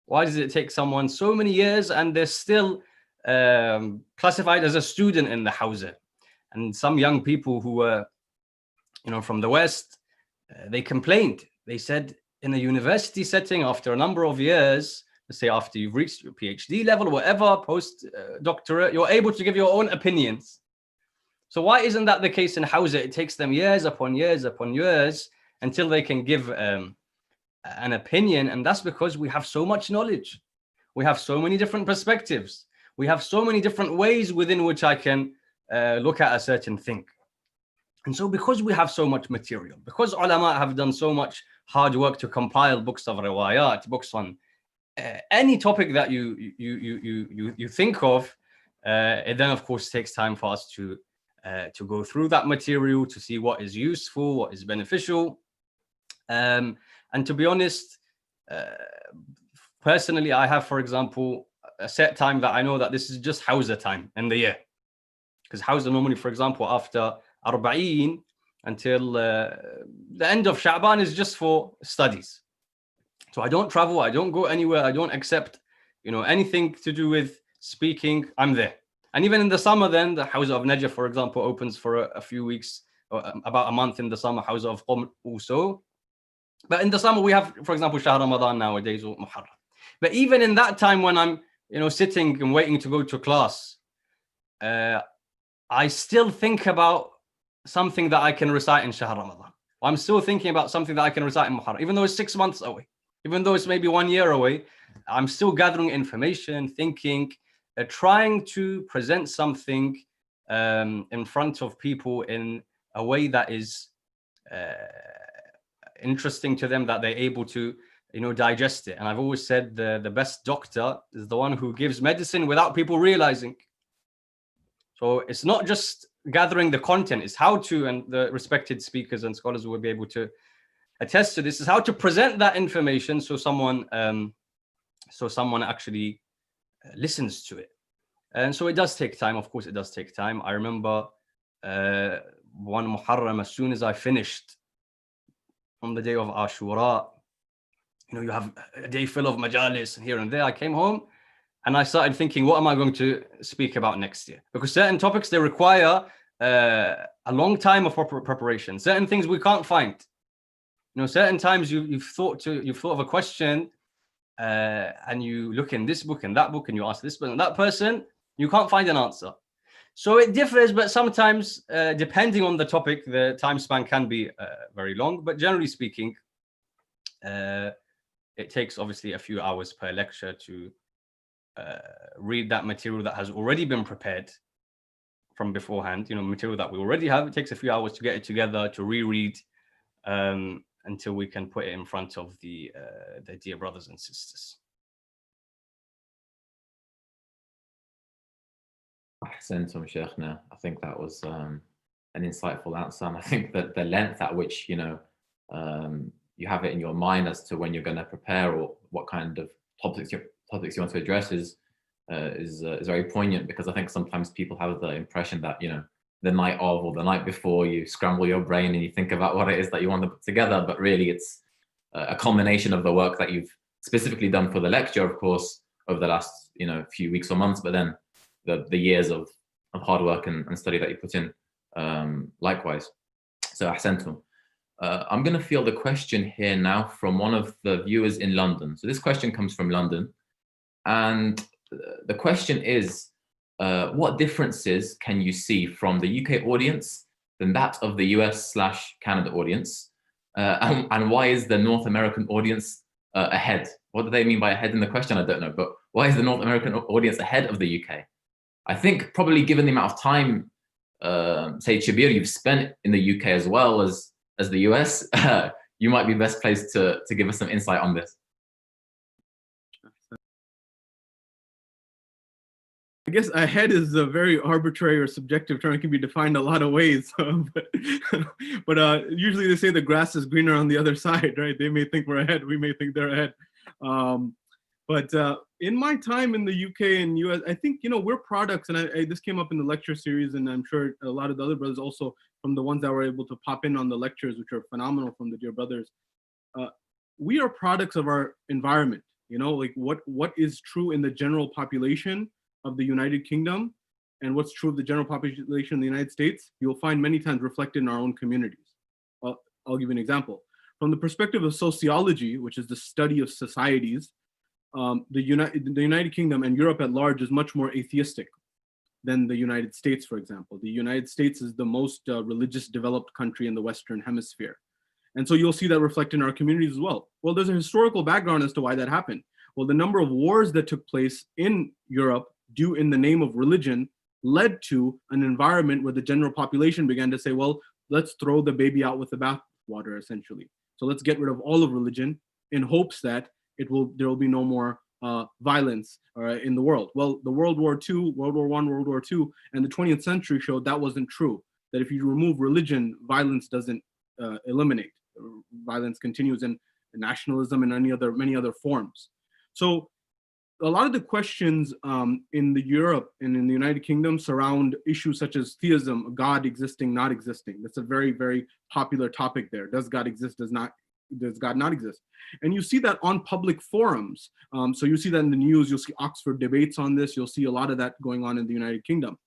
Why does it take someone so many years and they're still classified as a student in the Hawza? And some young people who were, you know, from the West, they complained. They said in a university setting, after a number of years, let's say after you've reached your PhD level or whatever, post-doctorate, you're able to give your own opinions. So why isn't that the case in Hawza? It takes them years upon years upon years until they can give an opinion. And that's because we have so much knowledge. We have so many different perspectives. We have so many different ways within which I can look at a certain thing. And so because we have so much material, because ulama have done so much hard work to compile books of riwayat, books on any topic that you think of, it then of course takes time for us to go through that material, to see what is useful, what is beneficial. And to be honest, personally, I have, for example, a set time that I know that this is just Hawza time in the year. Because Hawza normally, for example, after Arba'een until the end of Sha'ban is just for studies. So I don't travel, I don't go anywhere, I don't accept, you know, anything to do with speaking. I'm there. And even in the summer, then the Hawza of Najaf, for example, opens for a few weeks, or about a month in the summer. Hawza of Qom also. But in the summer, we have, for example, Shahr Ramadan nowadays, or Muharram. But even in that time when I'm, you know, sitting and waiting to go to class, I still think about something that I can recite in Shahr Ramadan. I'm still thinking about something that I can recite in Muharram, even though it's 6 months away, even though it's maybe 1 year away. I'm still gathering information, thinking, trying to present something in front of people in a way that is interesting to them, that they're able to, you know, digest it. And I've always said the best doctor is the one who gives medicine without people realizing. So it's not just gathering the content, it's how to, and the respected speakers and scholars will be able to attest to this, is how to present that information so someone actually listens to it. And so it does take time. Of course, it does take time. I remember one Muharram, as soon as I finished on the day of Ashura, you know, you have a day full of majalis and here and there. I came home and I started thinking, what am I going to speak about next year? Because certain topics, they require a long time of preparation. Certain things we can't find. You know, certain times you've thought of a question and you look in this book and that book and you ask this person and that person, you can't find an answer. So it differs, but sometimes depending on the topic, the time span can be very long. But generally speaking, it takes obviously a few hours per lecture to read that material that has already been prepared from beforehand. You know, material that we already have. It takes a few hours to get it together, to reread, until we can put it in front of the dear brothers and sisters. Ahsantum, Sheikhna. I think that was an insightful answer. And I think that the length at which, you know, you have it in your mind as to when you're going to prepare or what kind of topics you want to address is very poignant, because I think sometimes people have the impression that, you know, the night of or the night before you scramble your brain and you think about what it is that you want to put together, but really it's a culmination of the work that you've specifically done for the lecture, of course, over the last, you know, few weeks or months, but then the years of hard work and study that you put in likewise. So ahsantum. I'm going to field a question here now from one of the viewers in London. So this question comes from London, and the question is, what differences can you see from the UK audience than that of the US/Canada audience? And why is the North American audience ahead? What do they mean by ahead in the question? I don't know, but why is the North American audience ahead of the UK? I think probably given the amount of time, say Shabir, you've spent in the UK as well as the US, you might be best placed to give us some insight on this. I guess ahead is a very arbitrary or subjective term. It can be defined a lot of ways. But usually they say the grass is greener on the other side, right? They may think we're ahead. We may think they're ahead. But in my time in the UK and US, I think, we're products, and this came up in the lecture series, and I'm sure a lot of the other brothers also, from the ones that were able to pop in on the lectures, which are phenomenal from the dear brothers. We are products of our environment, like what is true in the general population of the United Kingdom and what's true of the general population in the United States, you'll find many times reflected in our own communities. I'll give you an example. From the perspective of sociology, which is the study of societies, the United Kingdom and Europe at large is much more atheistic than the United States, for example. The United States is the most religious developed country in the Western Hemisphere. And so you'll see that reflected in our communities as well. Well, there's a historical background as to why that happened. Well, the number of wars that took place in Europe due in the name of religion led to an environment where the general population began to say, well, let's throw the baby out with the bathwater, essentially. So let's get rid of all of religion in hopes that there will be no more violence in the world. Well, the World War II, World War I, World War II, and the 20th century showed that wasn't true. That if you remove religion, violence doesn't eliminate. Violence continues in nationalism and many other forms. So a lot of the questions in Europe and in the United Kingdom surround issues such as theism, God existing, not existing. That's a very, very popular topic there. Does God exist? Does God not exist? And you see that on public forums. So you see that in the news. You'll see Oxford debates on this. You'll see a lot of that going on in the United Kingdom.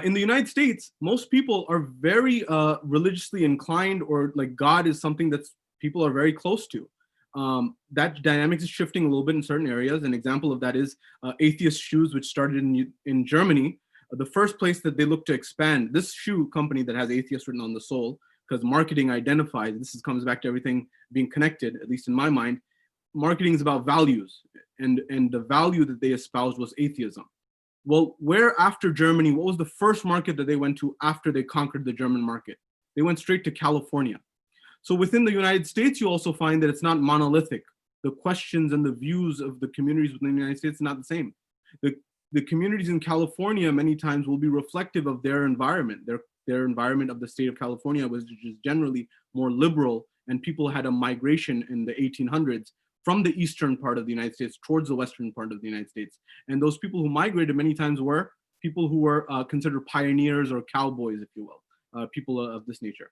In the United States, most people are very religiously inclined, or like God is something that people are very close to. That dynamic is shifting a little bit in certain areas. An example of that is Atheist Shoes, which started in Germany. The first place that they look to expand, this shoe company that has atheist written on the sole, because marketing identifies, comes back to everything being connected, at least in my mind. Marketing is about values, and the value that they espoused was atheism. Well, where after Germany, what was the first market that they went to after they conquered the German market? They went straight to California. So within the United States, you also find that it's not monolithic. The questions and the views of the communities within the United States are not the same. The communities in California many times will be reflective of their environment, their environment of the state of California, which is generally more liberal, and people had a migration in the 1800s from the eastern part of the United States towards the western part of the United States. And those people who migrated many times were people who were considered pioneers or cowboys, if you will, people of this nature.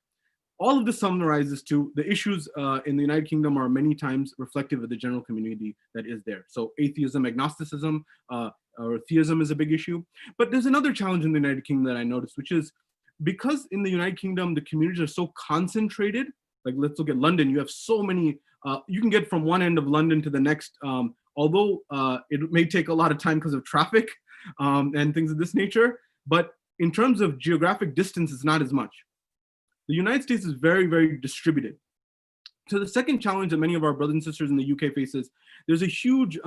All of this summarizes to the issues in the United Kingdom are many times reflective of the general community that is there. So atheism, agnosticism, or theism is a big issue. But there's another challenge in the United Kingdom that I noticed, which is because in the United Kingdom, the communities are so concentrated. Like, let's look at London. You have so many, you can get from one end of London to the next, although it may take a lot of time because of traffic and things of this nature. But in terms of geographic distance, it's not as much. The United States is very, very distributed. So the second challenge that many of our brothers and sisters in the UK faces, there's a huge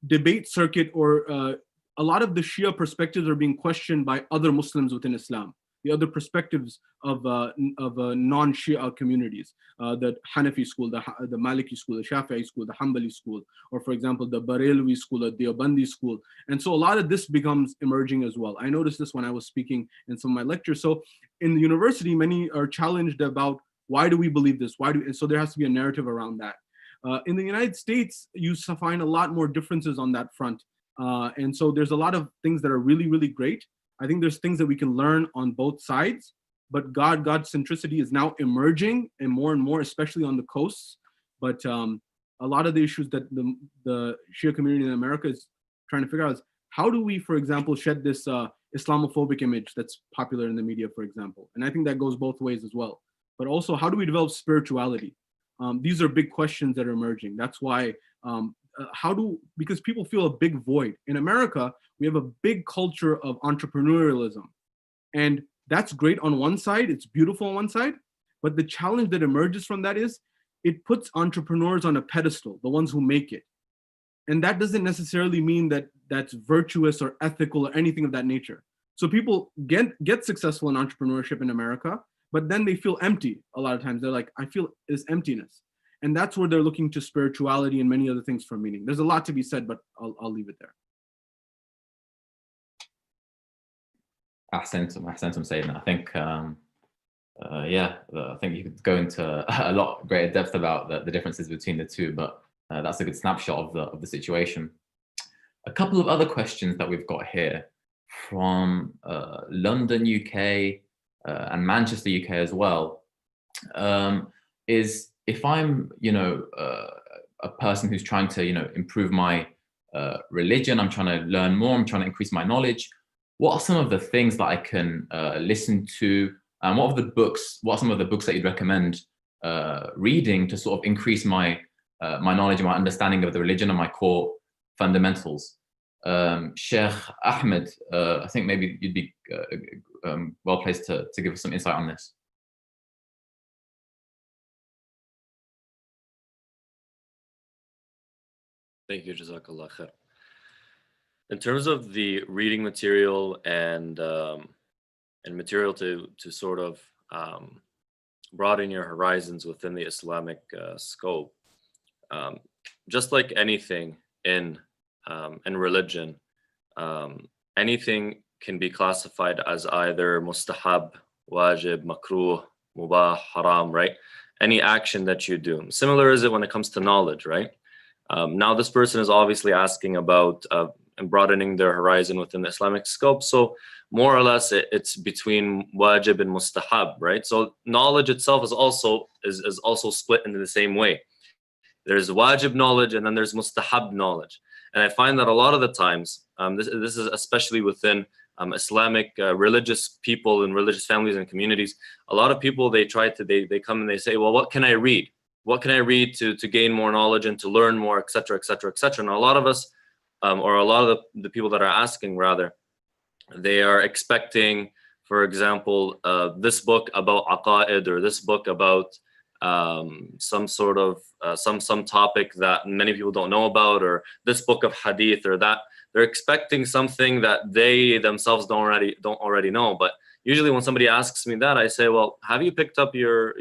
debate circuit, or a lot of the Shia perspectives are being questioned by other Muslims within Islam, the other perspectives of non-Shia communities, the Hanafi school, the Maliki school, the Shafi'i school, the Hanbali school, or for example, the Barelwi school, the Deobandi school. And so a lot of this becomes emerging as well. I noticed this when I was speaking in some of my lectures. So in the university, many are challenged about why do we believe this? And so there has to be a narrative around that. In the United States, you find a lot more differences on that front. And so there's a lot of things that are really, really great. I think there's things that we can learn on both sides, but God centricity is now emerging and more, especially on the coasts. But a lot of the issues that the Shia community in America is trying to figure out is how do we, for example, shed this Islamophobic image that's popular in the media, for example. And I think that goes both ways as well. But also, how do we develop spirituality? These are big questions that are emerging. That's why because people feel a big void. In America, we have a big culture of entrepreneurialism. And that's great on one side, it's beautiful on one side, but the challenge that emerges from that is it puts entrepreneurs on a pedestal, the ones who make it. And that doesn't necessarily mean that that's virtuous or ethical or anything of that nature. So people get successful in entrepreneurship in America, but then they feel empty a lot of times. They're like, I feel this emptiness. And that's where they're looking to spirituality and many other things for meaning. There's a lot to be said, but I'll leave it there. Ahsantum, Sayyidina. I think, I think you could go into a lot greater depth about the differences between the two, but that's a good snapshot of the situation. A couple of other questions that we've got here from London, UK, and Manchester, UK as well, is if I'm, a person who's trying to, improve my religion, I'm trying to learn more, I'm trying to increase my knowledge. What are some of the things that I can listen to, and what are some of the books that you'd recommend reading to sort of increase my my knowledge and my understanding of the religion and my core fundamentals? Sheikh Ahmed, I think maybe you'd be well placed to give us some insight on this. Thank you, Jazakallah khair. In terms of the reading material and material to sort of broaden your horizons within the Islamic scope, just like anything in religion, anything can be classified as either mustahab, wajib, makruh, mubah, haram, right? Any action that you do. Similar is it when it comes to knowledge, right? Now this person is obviously asking about and broadening their horizon within the Islamic scope. So more or less it's between wajib and mustahab, right? So knowledge itself is also split into the same way. There's wajib knowledge and then there's mustahab knowledge. And I find that a lot of the times, this is especially within Islamic religious people and religious families and communities, a lot of people, they come and they say, well, what can I read? What can I read to gain more knowledge and to learn more, et cetera, et cetera, et cetera. And a lot of us, or a lot of the people that are asking rather, they are expecting, for example, this book about aqaid, or this book about some sort of some topic that many people don't know about, or this book of hadith or that. They're expecting something that they themselves don't already know. But usually when somebody asks me that, I say, well, have you picked up your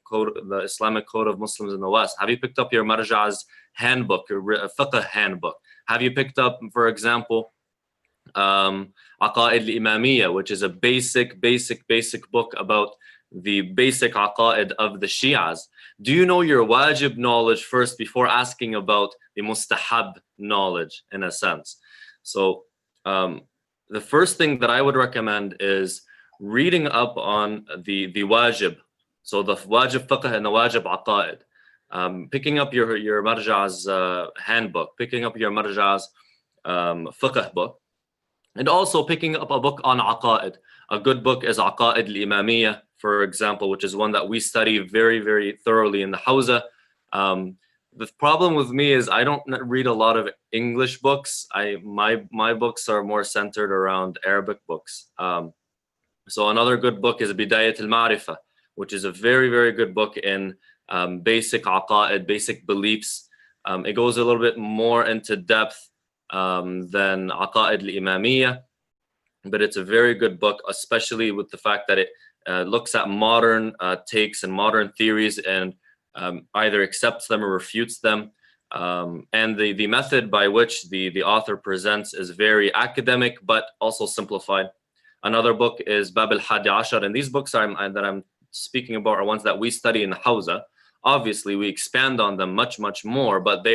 code, the Islamic code of Muslims in the West? Have you picked up your Marja''s handbook, your fiqh handbook? Have you picked up, for example, Aqaid al-Imamiyya, which is a basic book about the basic aqaid of the Shias? Do you know your wajib knowledge first before asking about the mustahab knowledge, in a sense? So the first thing that I would recommend is reading up on the wajib. So the wajib fiqh and the wajib aqaid. Picking up your Marja''s handbook, picking up your Marja''s fiqh book, and also picking up a book on aqaid. A good book is Aqaid al-Imamiyya, for example, which is one that we study very, very thoroughly in the Hawza. The problem with me is I don't read a lot of English books. My books are more centered around Arabic books. So another good book is Bidayat al-Ma'rifah, which is a very, very good book in basic aqaid, basic beliefs. It goes a little bit more into depth than Aqaid al-Imamiyya, but it's a very good book, especially with the fact that it looks at modern takes and modern theories and either accepts them or refutes them. And the method by which the author presents is very academic, but also simplified. Another book is Bab al-Hadi Ashar, and these books that I'm speaking about are ones that we study in the Hawza. Obviously, we expand on them much, much more, but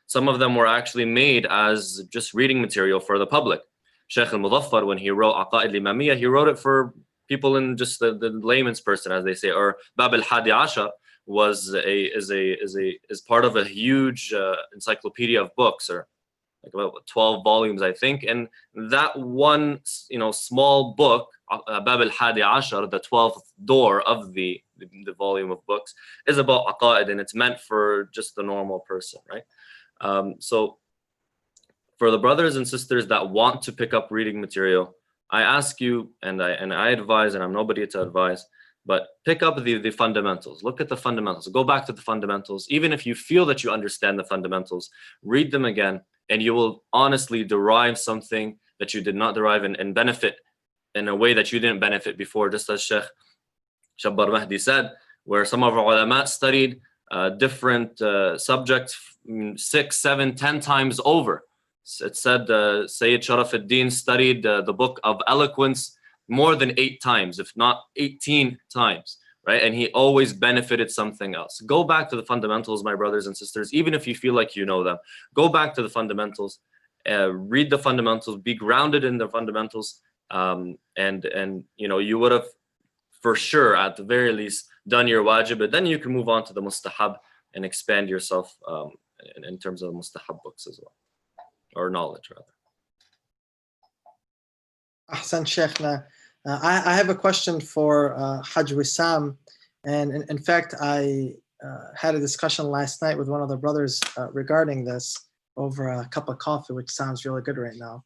some of them were actually made as just reading material for the public. Sheikh al-Muzaffar, when he wrote Aqaid al-Imamiyya, he wrote it for people in just the layman's person, as they say. Or Bab al-Hadi Ashar is part of a huge encyclopedia of books, or like about 12 volumes, I think. And that one, small book, Bab al-Hadi Ashar, the 12th door of the volume of books, is about aqaid, and it's meant for just the normal person, right? So for the brothers and sisters that want to pick up reading material, I ask you, and I advise, and I'm nobody to advise, but pick up the fundamentals. Look at the fundamentals. Go back to the fundamentals. Even if you feel that you understand the fundamentals, read them again and you will honestly derive something that you did not derive and benefit in a way that you didn't benefit before, just as Sheikh Shabbar Mahdi said, where some of our ulama studied different subjects 6, 7, 10 times over. It said Sayyid Sharaf ad-Din studied the book of eloquence more than 8 times, if not 18 times, right? And he always benefited something else. Go back to the fundamentals, my brothers and sisters, even if you feel like you know them. Go back to the fundamentals, read the fundamentals, be grounded in the fundamentals, and you know, you would have for sure, at the very least, done your wajib, but then you can move on to the mustahab and expand yourself in terms of mustahab books as well, or knowledge rather. Ahsan Sheikhna. I have a question for Hajj Wissam, and in fact I had a discussion last night with one of the brothers regarding this over a cup of coffee, which sounds really good right now.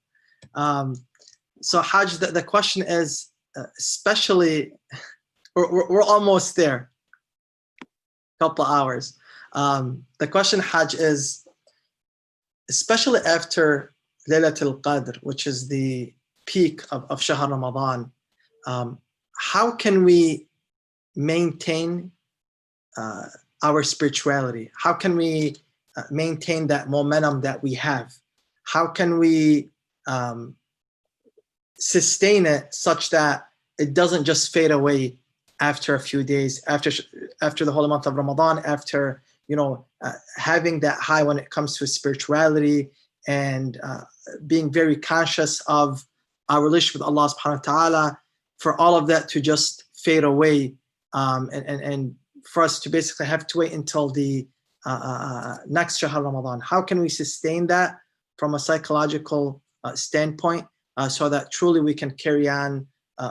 So Hajj, the question is, especially, we're almost there, couple hours. The question, Hajj, is especially after Laylatul Qadr, which is the peak of Shahr Ramadan, how can we maintain our spirituality? How can we maintain that momentum that we have? How can we sustain it such that it doesn't just fade away after a few days, after the whole month of Ramadan, after, you know, having that high when it comes to spirituality and being very conscious of our relationship with Allah subhanahu wa ta'ala, for all of that to just fade away, and for us to basically have to wait until the next Shahr Ramadan. How can we sustain that from a psychological standpoint, so that truly we can carry on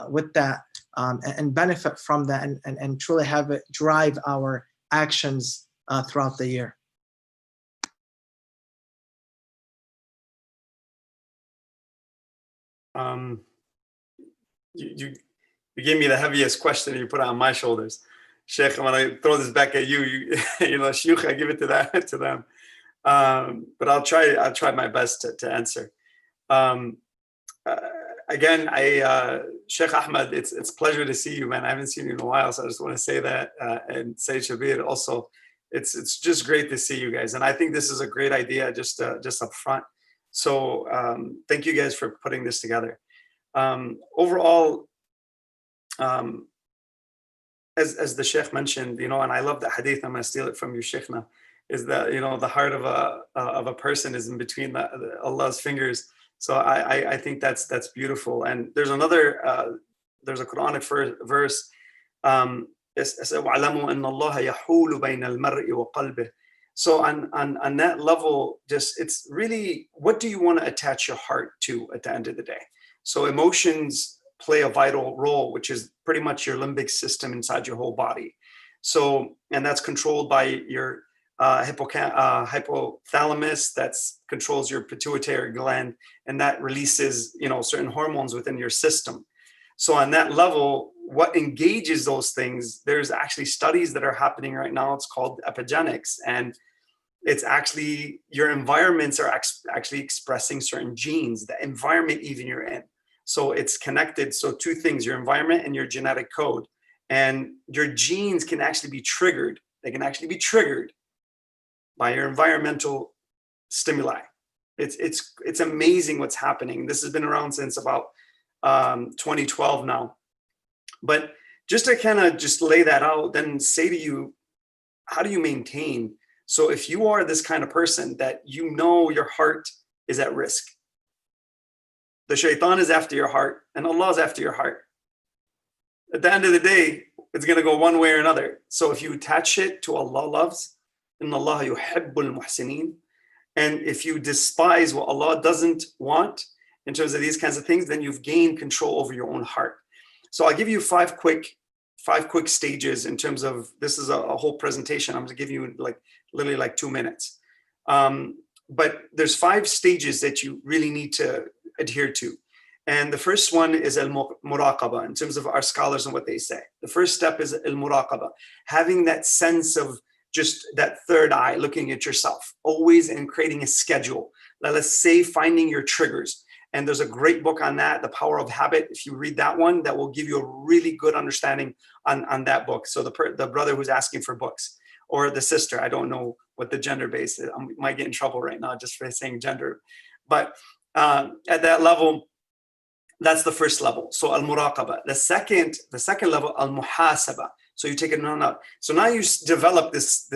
with that and benefit from that, and truly have it drive our actions throughout the year? You gave me the heaviest question, you put it on my shoulders. Sheikh, when I throw this back at you, you know, Shuyukh, I give it to them. But I'll try my best to answer. Again, Sheikh Ahmed, it's a pleasure to see you, man. I haven't seen you in a while, so I just want to say that. And Sayyid Shabir also, it's just great to see you guys. And I think this is a great idea just up front. So thank you guys for putting this together. Overall, as the Sheikh mentioned, you know, and I love the hadith, I'm going to steal it from you, Sheikhna, is that, you know, the heart of a person is in between Allah's fingers. So I think that's beautiful. And there's another, there's a Quranic verse, so on that level, just, it's really, what do you want to attach your heart to at the end of the day? So emotions play a vital role, which is pretty much your limbic system inside your whole body. So, and that's controlled by your hypothalamus, that controls your pituitary gland, and that releases, you know, certain hormones within your system. So on that level, what engages those things, there's actually studies that are happening right now. It's called epigenetics, and it's actually, your environments are actually expressing certain genes, the environment even you're in. So it's connected. So two things, your environment and your genetic code, and your genes can actually be triggered. They can actually be triggered by your environmental stimuli. It's amazing what's happening. This has been around since about 2012 now. But just to kind of just lay that out, then say to you, how do you maintain? So if you are this kind of person that you know your heart is at risk, the shaitan is after your heart and Allah is after your heart. At the end of the day, it's going to go one way or another. So if you attach it to Allah loves, inna Allah yuhibbul muhsinin, and if you despise what Allah doesn't want in terms of these kinds of things, then you've gained control over your own heart. So I'll give you five quick stages in terms of, this is a whole presentation. I'm going to give you literally like 2 minutes. But there's 5 stages that you really need to adhere to. And the first one is al-muraqaba, in terms of our scholars and what they say. The first step is al-muraqaba, having that sense of just that third eye looking at yourself always, and creating a schedule. let's say finding your triggers. And there's a great book on that, The Power of Habit. If you read that one, that will give you a really good understanding on that book. So the brother who's asking for books, or the sister, I don't know what the gender base is. I might get in trouble right now just for saying gender. But at that level, that's the first level. So al-muraqaba. The second level, al-muhasaba. So you take it no. So now you develop this,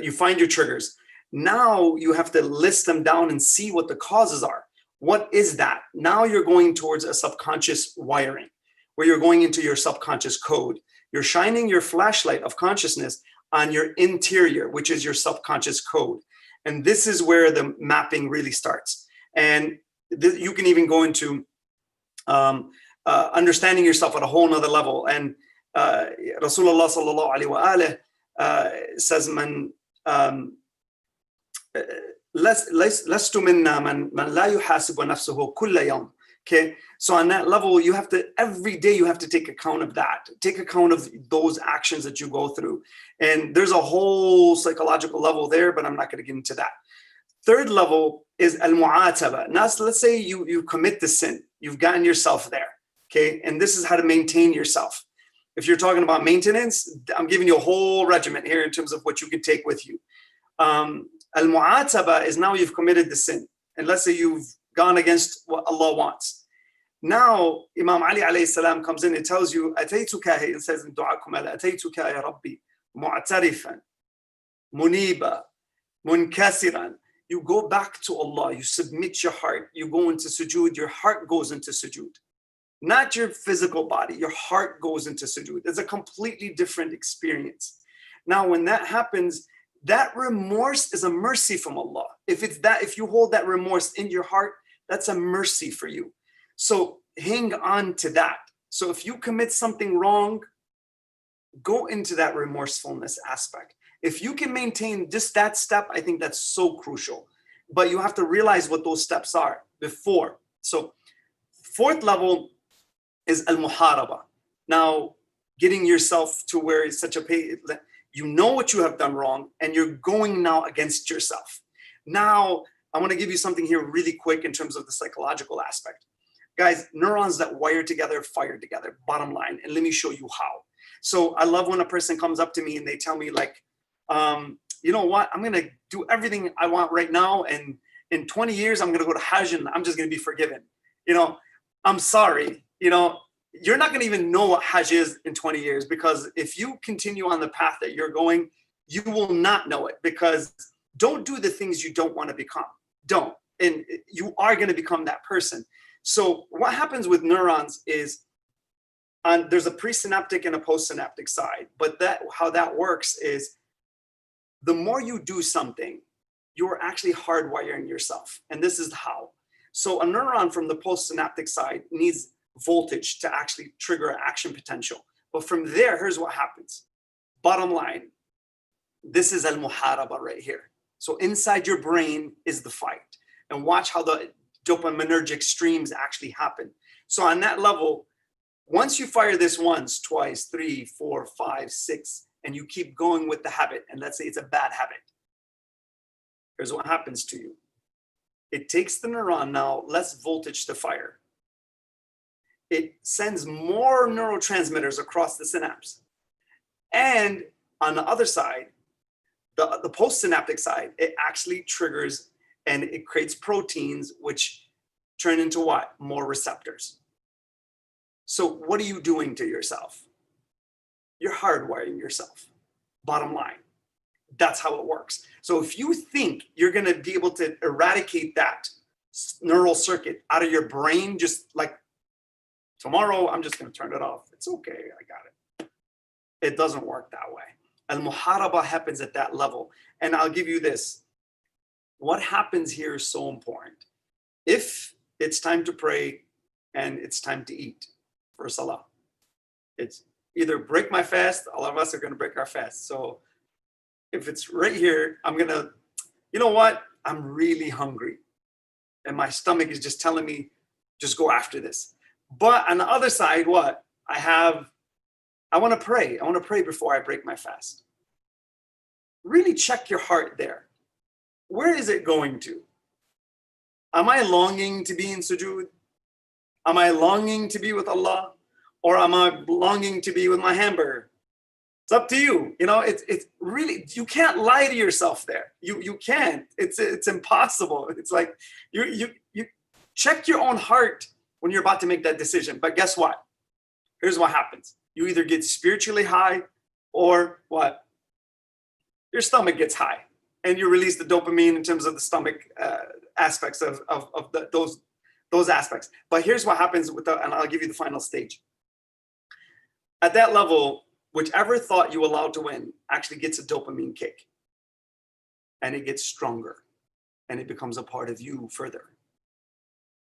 you find your triggers. Now you have to list them down and see what the causes are. What is that? Now you're going towards a subconscious wiring, where you're going into your subconscious code. You're shining your flashlight of consciousness on your interior, which is your subconscious code. And this is where the mapping really starts. And you can even go into understanding yourself at a whole nother level. And Rasulullah sallallahu alaihi wa says, "Man lastu minna man la yuhasibu nafsuhu kulla yawm." Okay, so on that level, you have to, every day you have to take account of that. Take account of those actions that you go through. And there's a whole psychological level there, but I'm not going to get into that. Third level is al-mu'ataba. Now, let's say you commit the sin. You've gotten yourself there. Okay, and this is how to maintain yourself. If you're talking about maintenance, I'm giving you a whole regiment here in terms of what you can take with you. Al-mu'ataba is now you've committed the sin. And let's say you've gone against what Allah wants. Now, Imam Ali alayhi salam comes in and tells you, "Ataytuka," it says in Dua Kumala, "Ataytuka ya Rabbi, mu'tarifan, muniba, munkasiran." You go back to Allah, you submit your heart, you go into sujood, your heart goes into sujood. Not your physical body, your heart goes into sujood. It's a completely different experience. Now, when that happens, that remorse is a mercy from Allah. If you hold that remorse in your heart, that's a mercy for you. So hang on to that. So if you commit something wrong, go into that remorsefulness aspect. If you can maintain just that step, I think that's so crucial. But you have to realize what those steps are before. So fourth level is al-muharaba. Now, getting yourself to where it's such a you know what you have done wrong, and you're going now against yourself. Now, I want to give you something here really quick in terms of the psychological aspect. Guys, neurons that wire together, fire together, bottom line. And let me show you how. So I love when a person comes up to me and they tell me like, you know what, I'm going to do everything I want right now. And in 20 years, I'm going to go to Hajj and I'm just going to be forgiven. You know, I'm sorry, you know, you're not going to even know what Hajj is in 20 years, because if you continue on the path that you're going, you will not know it, because don't do the things you don't want to become. Don't. And you are going to become that person. So what happens with neurons is there's a presynaptic and a postsynaptic side, but how that works is the more you do something, you're actually hardwiring yourself. And this is how. So a neuron from the postsynaptic side needs voltage to actually trigger action potential. But from there, here's what happens. Bottom line, this is al-muharaba right here. So inside your brain is the fight. And watch how the dopaminergic streams actually happen. So on that level, once you fire this once, twice, 3, 4, 5, 6, and you keep going with the habit, and let's say it's a bad habit, here's what happens to you. It takes the neuron now less voltage to fire. It sends more neurotransmitters across the synapse. And on the other side, the postsynaptic side, it actually triggers and it creates proteins which turn into what? More receptors. So what are you doing to yourself? You're hardwiring yourself. Bottom line. That's how it works. So if you think you're going to be able to eradicate that neural circuit out of your brain, just like tomorrow, I'm just going to turn it off. It's okay. I got it. It doesn't work that way. Al-muharaba happens at that level. And I'll give you this. What happens here is so important. If it's time to pray and it's time to eat for salah, it's either break my fast, all of us are going to break our fast. So if it's right here, I'm going to, you know what? I'm really hungry. And my stomach is just telling me, just go after this. But on the other side, what? I want to pray. I want to pray before I break my fast. Really check your heart there. Where is it going to? Am I longing to be in sujood? Am I longing to be with Allah? Or am I longing to be with my hamburger? It's up to you. You know, it's really, you can't lie to yourself there. You can't. It's impossible. It's like you check your own heart when you're about to make that decision. But guess what? Here's what happens. You either get spiritually high or what? Your stomach gets high and you release the dopamine in terms of the stomach aspects of those aspects. But here's what happens with and I'll give you the final stage. At that level, whichever thought you allow to win actually gets a dopamine kick. And it gets stronger. And it becomes a part of you further.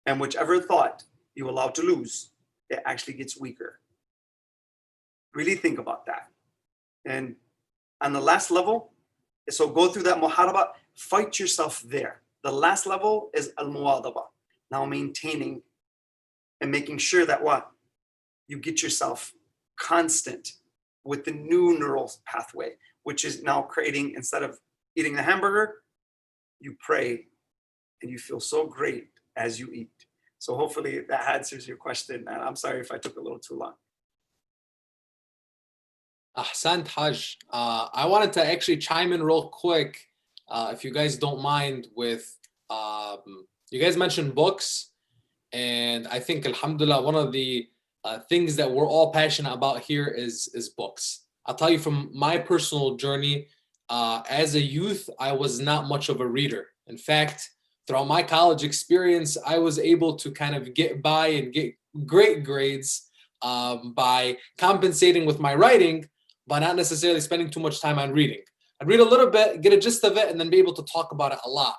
And whichever thought you allow to lose, it actually gets weaker. Really think about that. And on the last level, so go through that muharaba, fight yourself there. The last level is al-muwadaba. Now maintaining and making sure that what? You get yourself constant with the new neural pathway, which is now creating, instead of eating the hamburger, you pray and you feel so great as you eat. So hopefully that answers your question. And I'm sorry if I took a little too long. Ahsant Hajj. I wanted to actually chime in real quick, if you guys don't mind, with you guys mentioned books, and I think alhamdulillah one of the things that we're all passionate about here is books. I'll tell you from my personal journey, as a youth, I was not much of a reader. In fact, throughout my college experience, I was able to kind of get by and get great grades by compensating with my writing, but not necessarily spending too much time on reading. I'd read a little bit, get a gist of it, and then be able to talk about it a lot.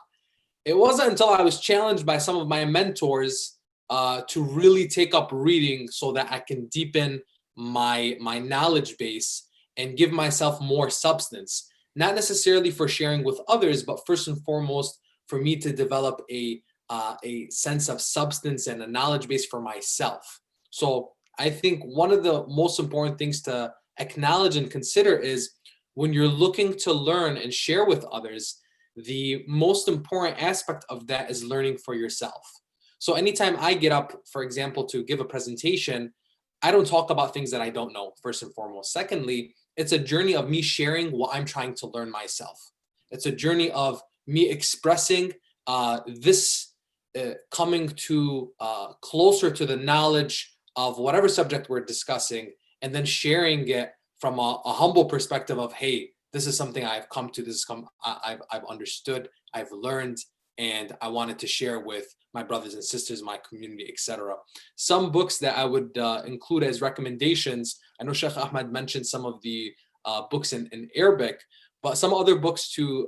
It wasn't until I was challenged by some of my mentors to really take up reading so that I can deepen my knowledge base and give myself more substance. Not necessarily for sharing with others, but first and foremost, for me to develop a sense of substance and a knowledge base for myself. So I think one of the most important things to acknowledge and consider is when you're looking to learn and share with others, the most important aspect of that is learning for yourself. So anytime I get up, for example, to give a presentation, I don't talk about things that I don't know, first and foremost. Secondly, it's a journey of me sharing what I'm trying to learn myself. It's a journey of me expressing this coming to closer to the knowledge of whatever subject we're discussing, and then sharing it from a humble perspective of, hey, this is something I've come to, I've understood, I've learned, and I wanted to share with my brothers and sisters, my community, etc. Some books that I would include as recommendations, I know Sheikh Ahmed mentioned some of the books in Arabic, but some other books to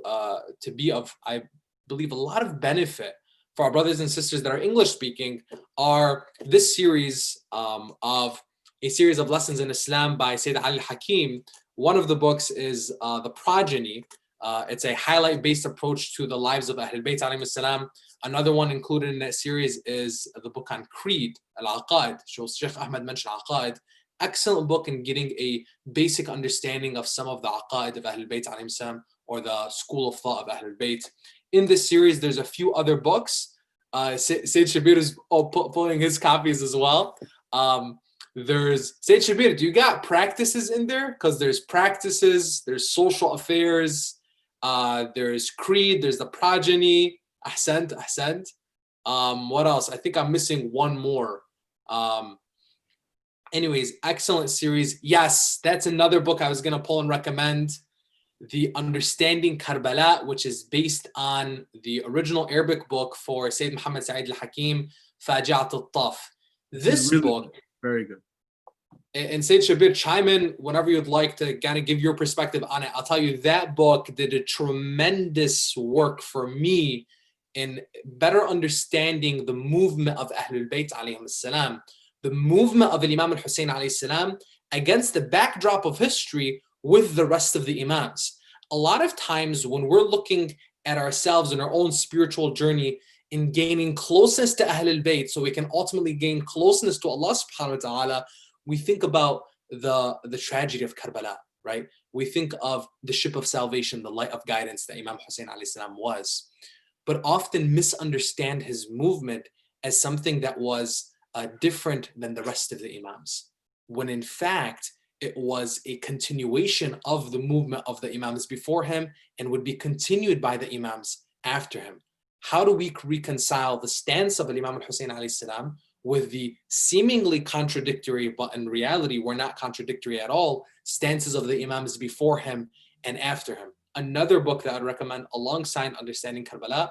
be of, I believe, a lot of benefit for our brothers and sisters that are English speaking are this series of a series of lessons in Islam by Sayyid Ali Hakim. One of the books is The Progeny. It's a highlight-based approach to the lives of Ahlul Bayt alayhim salam. Another one included in that series is the book on Creed, Al-Aqaid. Sheikh Ahmed mentioned Aqaid. Excellent book in getting a basic understanding of some of the Aqaid of Ahlul Bayt alayhim salam, or the school of thought of Ahlul Bayt. In this series, there's a few other books. Sayyid Shabir is pulling his copies as well. There's Sayyid Shabir, do you got practices in there? Because there's practices, there's social affairs, there's Creed, there's The Progeny, Ahsant. What else? I think I'm missing one more. Anyways, excellent series. Yes, that's another book I was going to pull and recommend. The Understanding Karbala, which is based on the original Arabic book for Sayyid Muhammad Sa'id al-Hakim, Faji'at al-Taf. This really book, very good. And Sayyid Shabir, chime in whenever you'd like to kind of give your perspective on it. I'll tell you, that book did a tremendous work for me in better understanding the movement of Ahlul Bayt alayhim salam, the movement of Imam al-Hussein alayhi salam against the backdrop of history with the rest of the Imams. A lot of times when we're looking at ourselves in our own spiritual journey in gaining closeness to Ahlul Bayt, so we can ultimately gain closeness to Allah subhanahu wa ta'ala, we think about the tragedy of Karbala, right? We think of the ship of salvation, the light of guidance that Imam Hussein alayhi salam was. but often misunderstand his movement as something that was different than the rest of the Imams, when in fact, it was a continuation of the movement of the Imams before him and would be continued by the Imams after him. How do we reconcile the stance of Imam al-Hussein alayhi salam with the seemingly contradictory, but in reality were not contradictory at all, stances of the Imams before him and after him? Another book that I'd recommend alongside Understanding Karbala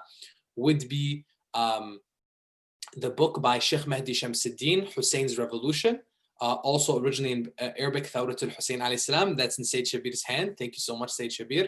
would be the book by Sheikh Mahdi Shamsuddin, Hussein's Revolution, also originally in Arabic, Thawrat al-Hussein alayhi salam. That's in Sayyid Shabir's hand. Thank you so much, Sayyid Shabir.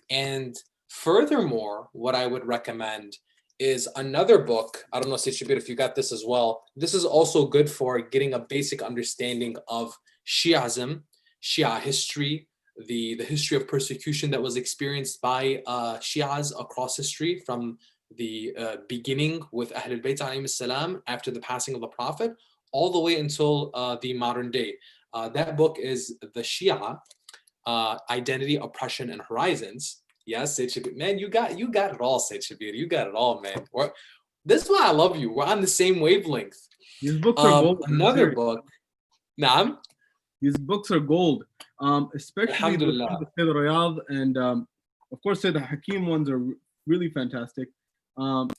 And furthermore, what I would recommend is another book. I don't know, Sayyid Shabir, if you got this as well. This is also good for getting a basic understanding of Shi'ism, Shia history, the history of persecution that was experienced by Shias across history from the beginning with Ahlul Bayt alayhim salam after the passing of the Prophet, all the way until the modern day. That book is The Shia, Identity, Oppression, and Horizons. Yes, Sayyid Shabir. Man, you got it all, Sayyid Shabir. You got it all, man. This is why I love you. We're on the same wavelength. These books are gold. Another book. Naam? These books are gold. Especially the Sayyid Riyadh and of course Sayyid Hakim ones are really fantastic. And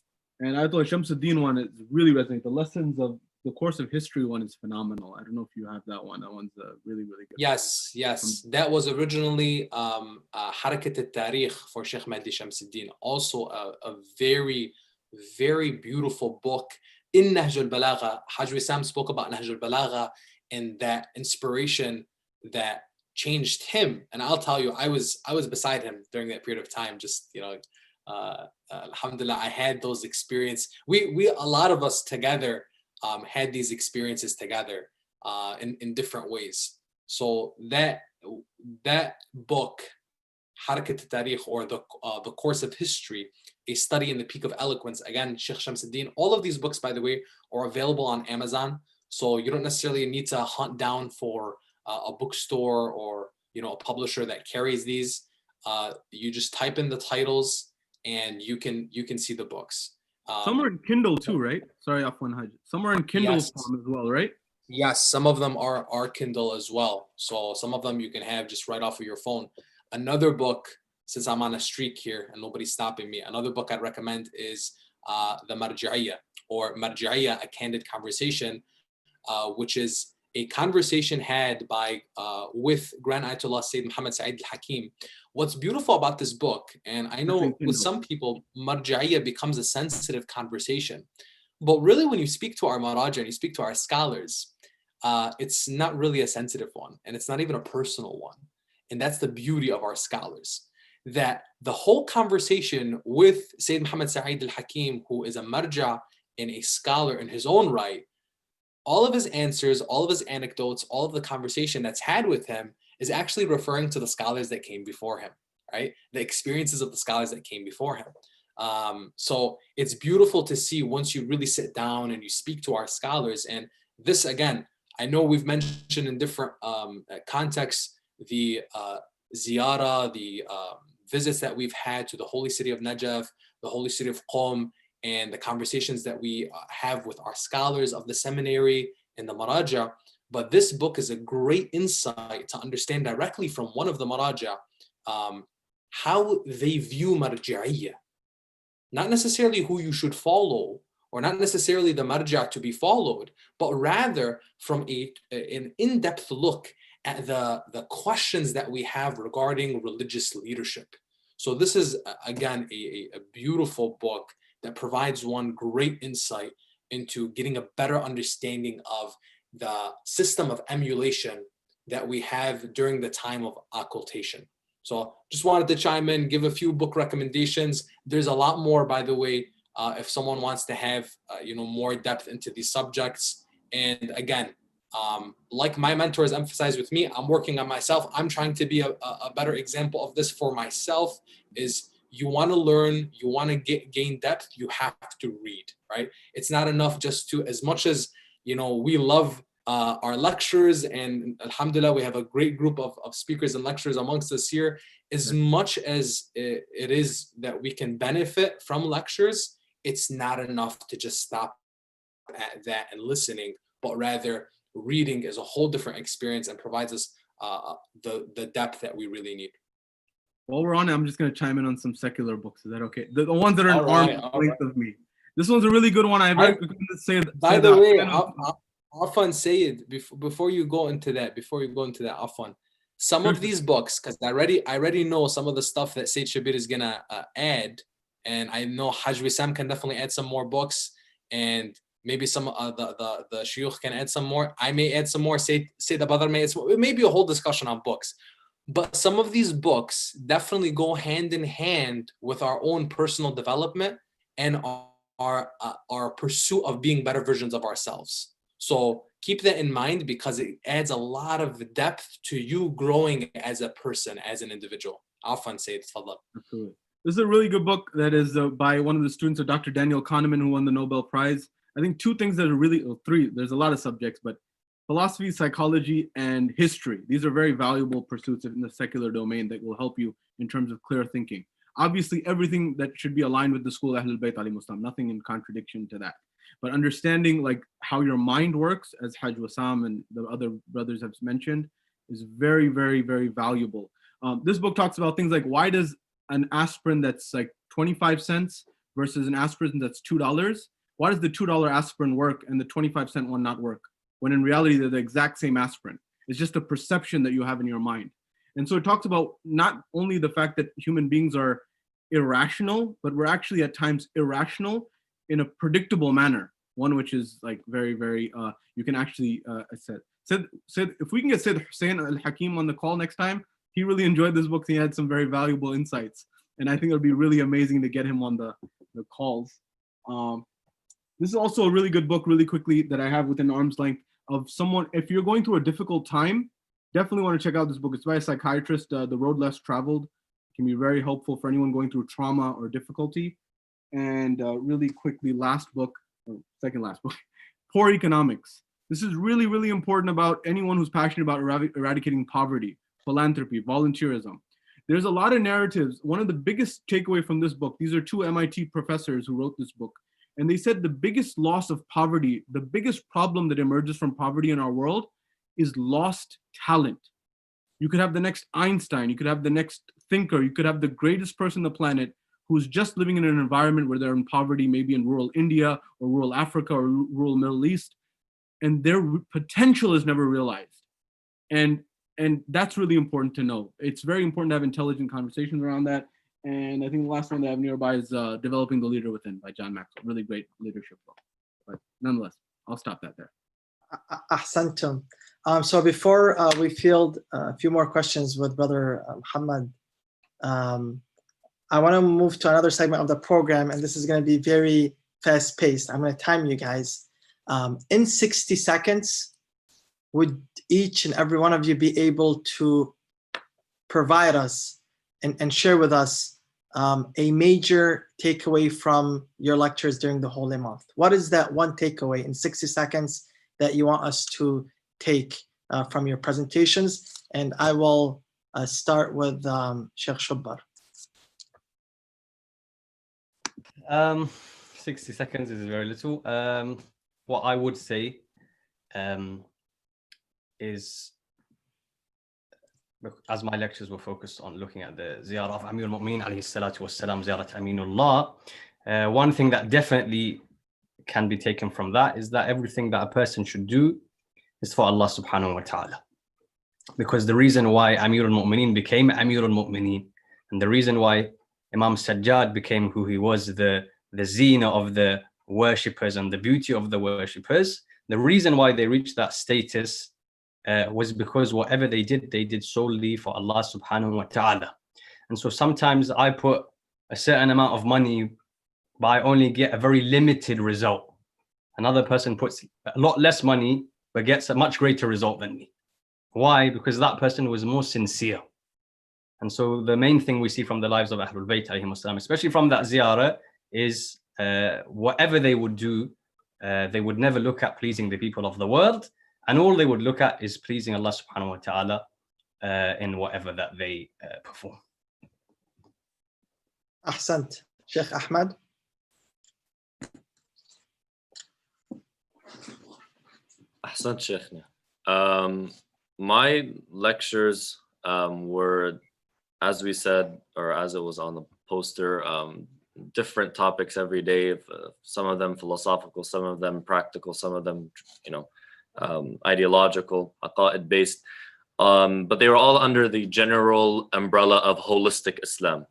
Ayatollah Shamsuddin one is really resonating. The lessons of the course of history one is phenomenal. I don't know if you have that one. That one's really, really good. Yes. That was originally Harakat al-Tarikh for Sheikh Mahdi Shamsuddin. Also a very, very beautiful book in Nahj al-Balagha. Hajj Wissam spoke about Nahj al-Balagha and that inspiration that changed him. And I'll tell you, I was beside him during that period of time. Just, alhamdulillah, I had those experiences. We a lot of us together had these experiences together in different ways. So that book, Harakat al-Tarikh, or the course of history, a study in the peak of eloquence, again, Sheikh Shamsuddin. All of these books, by the way, are available on Amazon. So you don't necessarily need to hunt down for a bookstore or a publisher that carries these. You just type in the titles and you can see the books. Some are in Kindle too, right? Sorry, Afwan Hajj. Some are in Kindle form as well, right? Yes, some of them are Kindle as well. So some of them you can have just right off of your phone. Another book, since I'm on a streak here and nobody's stopping me, another book I'd recommend is the Marji'iyya, or Marji'iyya, A Candid Conversation, which is a conversation had by with Grand Ayatollah Sayyid Muhammad Sa'id al-Hakim. What's beautiful about this book, and I know with some people, Marji'iyya becomes a sensitive conversation, but really when you speak to our Maraja and you speak to our scholars, it's not really a sensitive one, and it's not even a personal one. And that's the beauty of our scholars, that the whole conversation with Sayyid Muhammad Sa'id al-Hakim, who is a marja and a scholar in his own right, all of his answers, all of his anecdotes, all of the conversation that's had with him is actually referring to the scholars that came before him, right? The experiences of the scholars that came before him. So it's beautiful to see once you really sit down and you speak to our scholars. And this, again, I know we've mentioned in different contexts, the ziyara, the visits that we've had to the holy city of Najaf, the holy city of Qom, and the conversations that we have with our scholars of the seminary and the Maraja. But this book is a great insight to understand directly from one of the Maraja how they view Marji'iyya. Not necessarily who you should follow, or not necessarily the Marja to be followed, but rather from an in-depth look at the questions that we have regarding religious leadership. So this is, again, a beautiful book that provides one great insight into getting a better understanding of the system of emulation that we have during the time of occultation. So just wanted to chime in, give a few book recommendations. There's a lot more, by the way, if someone wants to have more depth into these subjects. And again, like my mentors emphasized with me, I'm working on myself. I'm trying to be a better example of this for myself. Is you want to learn, you want to gain depth, you have to read, right? It's not enough just to, as much as we love our lectures, and alhamdulillah, we have a great group of speakers and lecturers amongst us here. As much as it is that we can benefit from lectures, it's not enough to just stop at that and listening, but rather reading is a whole different experience and provides us the depth that we really need. While we're on it, I'm just going to chime in on some secular books. Is that okay? The ones that are All an right, arm's all length of me. This one's a really good one. I recommend to say. By the way, Afan, say it before you go into that. Afan, some of these books, because I already know some of the stuff that Sayyid Shabir is gonna add, and I know Hajj Wissam can definitely add some more books, and maybe some the shuyukh can add some more. I may add some more. Sayyid Abadar may add some more. It may be a whole discussion on books. But some of these books definitely go hand in hand with our own personal development and our pursuit of being better versions of ourselves. So keep that in mind, because it adds a lot of depth to you growing as a person, as an individual. Afan, Sayyid, tafadhal. Absolutely. This is a really good book that is by one of the students of Dr. Daniel Kahneman, who won the Nobel Prize. I think two things that are really, three, there's a lot of subjects, but philosophy, psychology, and history. These are very valuable pursuits in the secular domain that will help you in terms of clear thinking. Obviously, everything that should be aligned with the school of Ahlul Bayt alayhi salam, nothing in contradiction to that. But understanding like how your mind works, as Hajj Wassam and the other brothers have mentioned, is very, very, very valuable. This book talks about things like, why does an aspirin that's like 25 cents versus an aspirin that's $2, why does the $2 aspirin work and the 25-cent one not work? When in reality, they're the exact same aspirin. It's just a perception that you have in your mind. And so it talks about not only the fact that human beings are irrational, but we're actually at times irrational in a predictable manner. One which is like very, very, you can actually, said if we can get Sayyid Hussein al-Hakim on the call next time, he really enjoyed this book. He had some very valuable insights. And I think it would be really amazing to get him on the calls. This is also a really good book, really quickly, that I have within arm's length of someone. If you're going through a difficult time, definitely want to check out this book. It's by a psychiatrist, The Road Less Traveled. It can be very helpful for anyone going through trauma or difficulty. And really quickly, second last book, Poor Economics. This is really, really important about anyone who's passionate about eradicating poverty, philanthropy, volunteerism. There's a lot of narratives. One of the biggest takeaway from this book, these are two MIT professors who wrote this book. And they said the biggest loss of poverty, the biggest problem that emerges from poverty in our world is lost talent. You could have the next Einstein, you could have the next thinker, you could have the greatest person on the planet who's just living in an environment where they're in poverty, maybe in rural India or rural Africa or rural Middle East, and their potential is never realized. And that's really important to know. It's very important to have intelligent conversations around that. And I think the last one that I have nearby is Developing the Leader Within by John Maxwell. Really great leadership book. But nonetheless, I'll stop that there. Ahsantum. So before we field a few more questions with Brother Muhammad, I want to move to another segment of the program, and this is going to be very fast-paced. I'm going to time you guys. In 60 seconds, would each and every one of you be able to provide us and share with us a major takeaway from your lectures during the holy month? What is that one takeaway in 60 seconds that you want us to take from your presentations? And I will start with Sheikh Shubbar. 60 seconds is very little. What I would say is, as my lectures were focused on looking at the ziyarah of Amir al-Mu'mineen alayhi salatu wassalam, ziyarat Aminullah, one thing that definitely can be taken from that is that everything that a person should do is for Allah subhanahu wa ta'ala. Because the reason why Amir al-Mu'mineen became Amir al-Mu'mineen, and the reason why Imam Sajjad became who he was, the zina of the worshippers and the beauty of the worshippers, the reason why they reached that status was because whatever they did solely for Allah subhanahu wa ta'ala. And so sometimes I put a certain amount of money, but I only get a very limited result. Another person puts a lot less money, but gets a much greater result than me. Why? Because that person was more sincere. And so the main thing we see from the lives of Ahlul Bayt alayhim salam, especially from that ziyarah, is whatever they would do, they would never look at pleasing the people of the world, and all they would look at is pleasing Allah subhanahu wa ta'ala in whatever that they perform. Ahsant. Sheikh Ahmad. Ahsan Sheikhna. My lectures were, as we said, or as it was on the poster, different topics every day. Some of them philosophical, some of them practical, some of them, ideological, aqa'id based. But they were all under the general umbrella of holistic Islam.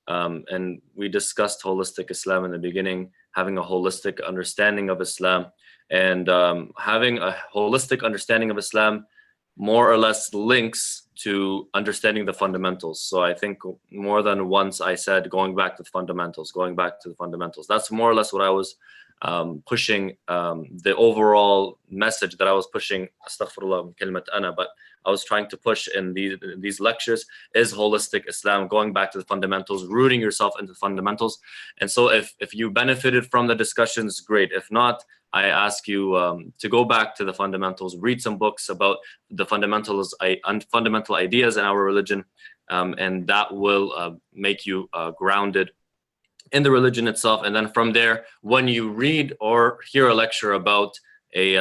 And we discussed holistic Islam in the beginning, having a holistic understanding of Islam, and having a holistic understanding of Islam more or less links to understanding the fundamentals. So I think more than once I said, going back to the fundamentals, going back to the fundamentals. That's more or less what I was pushing, the overall message that I was pushing, astaghfirullah min kalimat ana, but I was trying to push in these lectures is holistic Islam, going back to the fundamentals, rooting yourself into the fundamentals. And so if you benefited from the discussions, great. If not, I ask you to go back to the fundamentals, read some books about the fundamentals, fundamental ideas in our religion, and that will make you grounded in the religion itself. And then from there, when you read or hear a lecture about a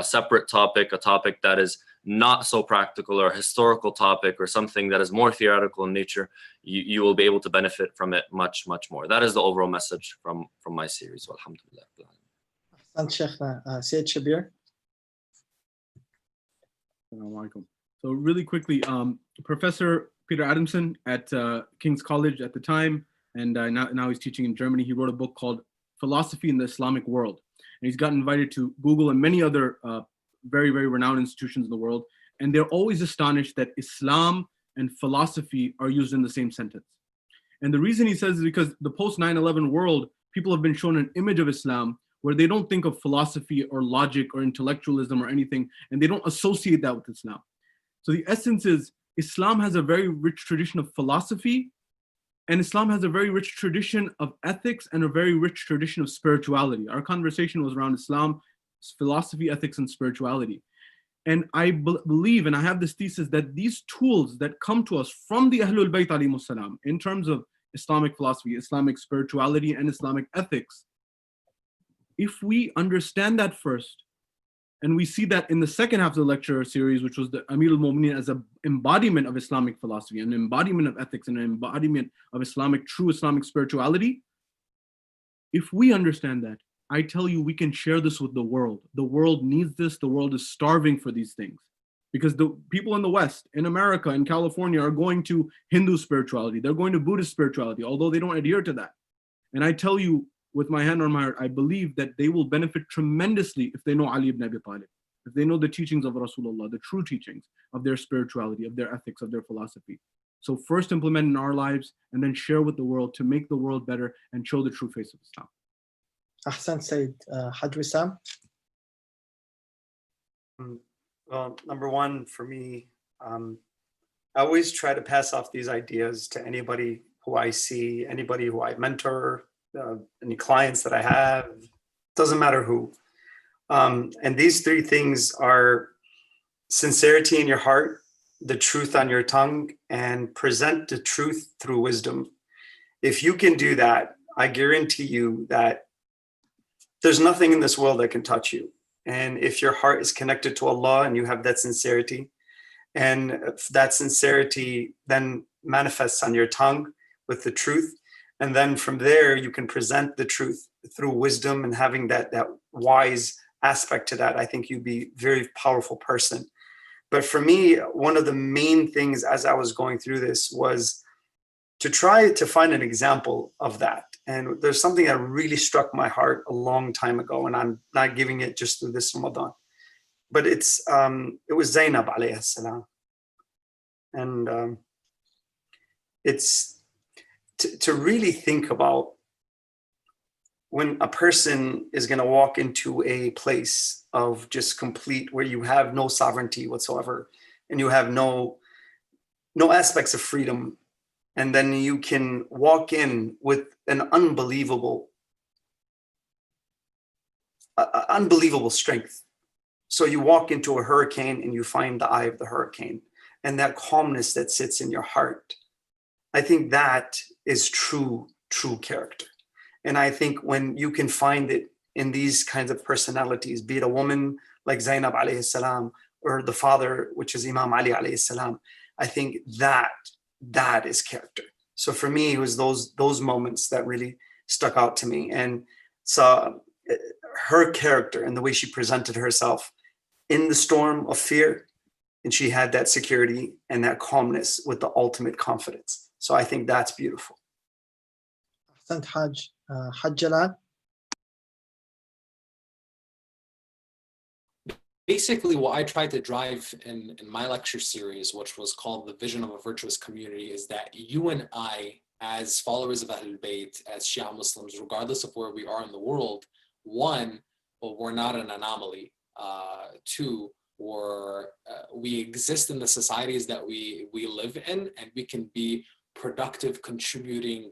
separate topic, a topic that is not so practical, or a historical topic, or something that is more theoretical in nature, you will be able to benefit from it much, much more. That is the overall message from my series. Alhamdulillah. Sayyid Shabir. So really quickly, Professor Peter Adamson at King's College at the time, and now he's teaching in Germany. He wrote a book called Philosophy in the Islamic World. And he's gotten invited to Google and many other very, very renowned institutions in the world. And they're always astonished that Islam and philosophy are used in the same sentence. And the reason he says is because the post 9/11 world, people have been shown an image of Islam where they don't think of philosophy or logic or intellectualism or anything, and they don't associate that with Islam. So the essence is Islam has a very rich tradition of philosophy, and Islam has a very rich tradition of ethics and a very rich tradition of spirituality. Our conversation was around Islam, philosophy, ethics, and spirituality. And I believe, and I have this thesis, that these tools that come to us from the Ahlul Bayt alayhimus salam in terms of Islamic philosophy, Islamic spirituality, and Islamic ethics, if we understand that first, and we see that in the second half of the lecture series, which was the Amir al-Mu'mineen as an embodiment of Islamic philosophy, an embodiment of ethics, and an embodiment of true Islamic spirituality, if we understand that, I tell you, we can share this with the world. The world needs this. The world is starving for these things. Because the people in the West, in America, in California, are going to Hindu spirituality. They're going to Buddhist spirituality, although they don't adhere to that. And I tell you, with my hand on my heart, I believe that they will benefit tremendously if they know Ali ibn Abi Talib, if they know the teachings of Rasulullah, the true teachings of their spirituality, of their ethics, of their philosophy. So first implement in our lives, and then share with the world to make the world better and show the true face of Islam. Ahsan Sayyid. Haj Wissam. Well, number one for me, I always try to pass off these ideas to anybody who I see, anybody who I mentor, any clients that I have, doesn't matter who. And these three things are sincerity in your heart, the truth on your tongue, and present the truth through wisdom. If you can do that, I guarantee you that there's nothing in this world that can touch you. And if your heart is connected to Allah and you have that sincerity, and that sincerity then manifests on your tongue with the truth, and then from there you can present the truth through wisdom and having that wise aspect to that, I think you'd be a very powerful person. But for me, one of the main things as I was going through this was to try to find an example of that. And there's something that really struck my heart a long time ago, and I'm not giving it just through this Ramadan. But it was Zainab alayhi salam. And it's to really think about when a person is going to walk into a place of just complete, where you have no sovereignty whatsoever, and you have no aspects of freedom, and then you can walk in with an unbelievable strength. So you walk into a hurricane and you find the eye of the hurricane, and that calmness that sits in your heart. I think that is true character. And I think when you can find it in these kinds of personalities, be it a woman like Zainab alayhi salam, or the father, which is Imam Ali alayhi salam, I think that is character. So for me, it was those moments that really stuck out to me. And so her character and the way she presented herself in the storm of fear, and she had that security and that calmness with the ultimate confidence. So I think that's beautiful. أحسنت حاج. حاج جلال. Basically, what I tried to drive in my lecture series, which was called The Vision of a Virtuous Community, is that you and I, as followers of Ahlul Bayt, as Shia Muslims, regardless of where we are in the world, one, well, we're not an anomaly. Two, we exist in the societies that we live in, and we can be productive, contributing,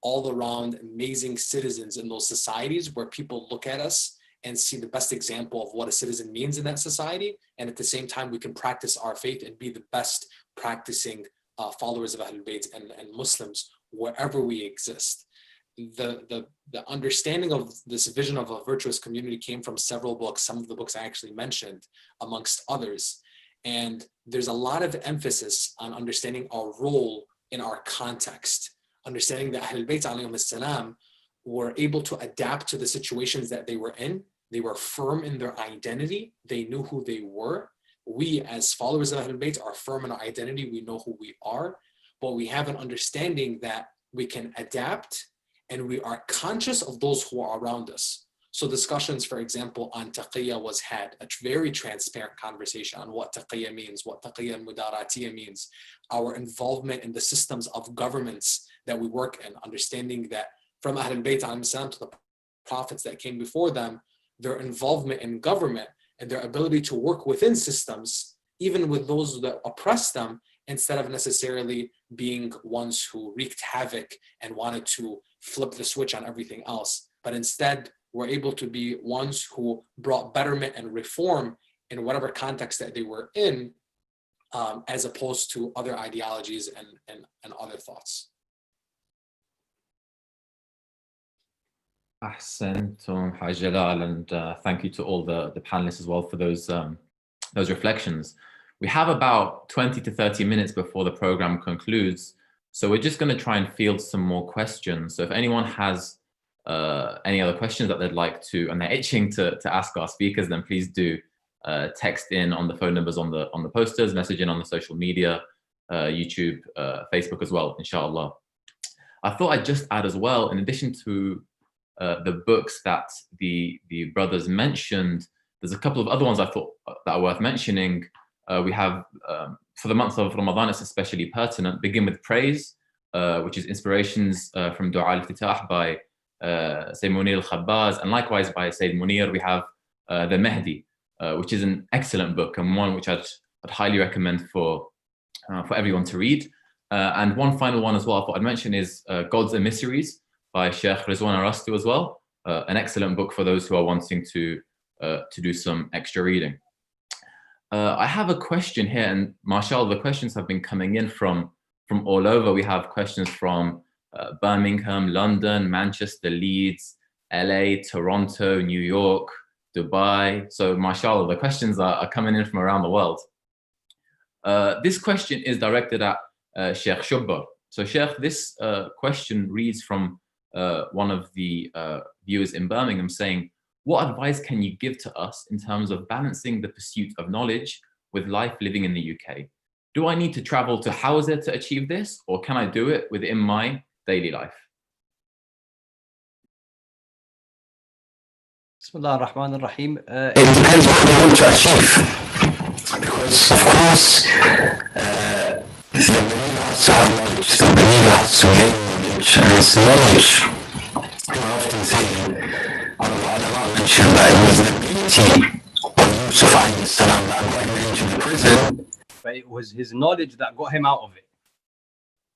all around amazing citizens in those societies where people look at us and see the best example of what a citizen means in that society. And at the same time, we can practice our faith and be the best practicing followers of Ahlul Bayt and Muslims wherever we exist. The understanding of this vision of a virtuous community came from several books, some of the books I actually mentioned, amongst others. And there's a lot of emphasis on understanding our role in our context, understanding that Ahlul Bayt alayhim salam were able to adapt to the situations that they were in. They were firm in their identity. They knew who they were. We, as followers of Ahlul Bayt, are firm in our identity. We know who we are, but we have an understanding that we can adapt, and we are conscious of those who are around us. So discussions, for example, on taqiyya was had, a very transparent conversation on what taqiyya means, what taqiyya and mudaratiyya means, our involvement in the systems of governments that we work in, understanding that from Ahlul Bayt to the prophets that came before them, their involvement in government and their ability to work within systems, even with those that oppress them, instead of necessarily being ones who wreaked havoc and wanted to flip the switch on everything else. But instead, we're able to be ones who brought betterment and reform in whatever context that they were in, as opposed to other ideologies and other thoughts. Ahsantum, Haj Jalal, and thank you to all the panelists as well for those reflections. We have about 20 to 30 minutes before the program concludes, so we're just going to try and field some more questions. So if anyone has any other questions that they'd like to, and they're itching to ask our speakers, then please do text in on the phone numbers on the posters, message in on the social media, YouTube, Facebook as well, inshallah. I thought I'd just add as well, in addition to the books that the brothers mentioned, there's a couple of other ones I thought that are worth mentioning. We have, for the month of Ramadan, it's especially pertinent, Begin with Praise, which is Inspirations from Dua al-Iftitah by Sayyid Munir al-Khabbaz, and likewise by Sayyid Munir, we have The Mahdi, which is an excellent book and one which I'd highly recommend for everyone to read. And one final one as well I thought I'd mention is Gods and Mysteries by Sheikh Rizwan Arastu as well, an excellent book for those who are wanting to do some extra reading. I have a question here, and mashallah, the questions have been coming in from all over. We have questions from Birmingham, London, Manchester, Leeds, LA, Toronto, New York, Dubai. So mashallah, the questions are coming in from around the world. This question is directed at Sheikh Shubbar. So Sheikh, this question reads from one of the viewers in Birmingham saying, what advice can you give to us in terms of balancing the pursuit of knowledge with life living in the UK? Do I need to travel to Hawza to achieve this, or can I do it within my daily life? Bismillah ar-Rahman ar-Rahim. It depends what you want to achieve. Because, of course, the believer has to have knowledge, the believer has to gain knowledge, and it's knowledge. I often say, Allah mentioned that it was the beauty of Yusuf alayhi salam that got him into the prison. But it was his knowledge that got him out of it.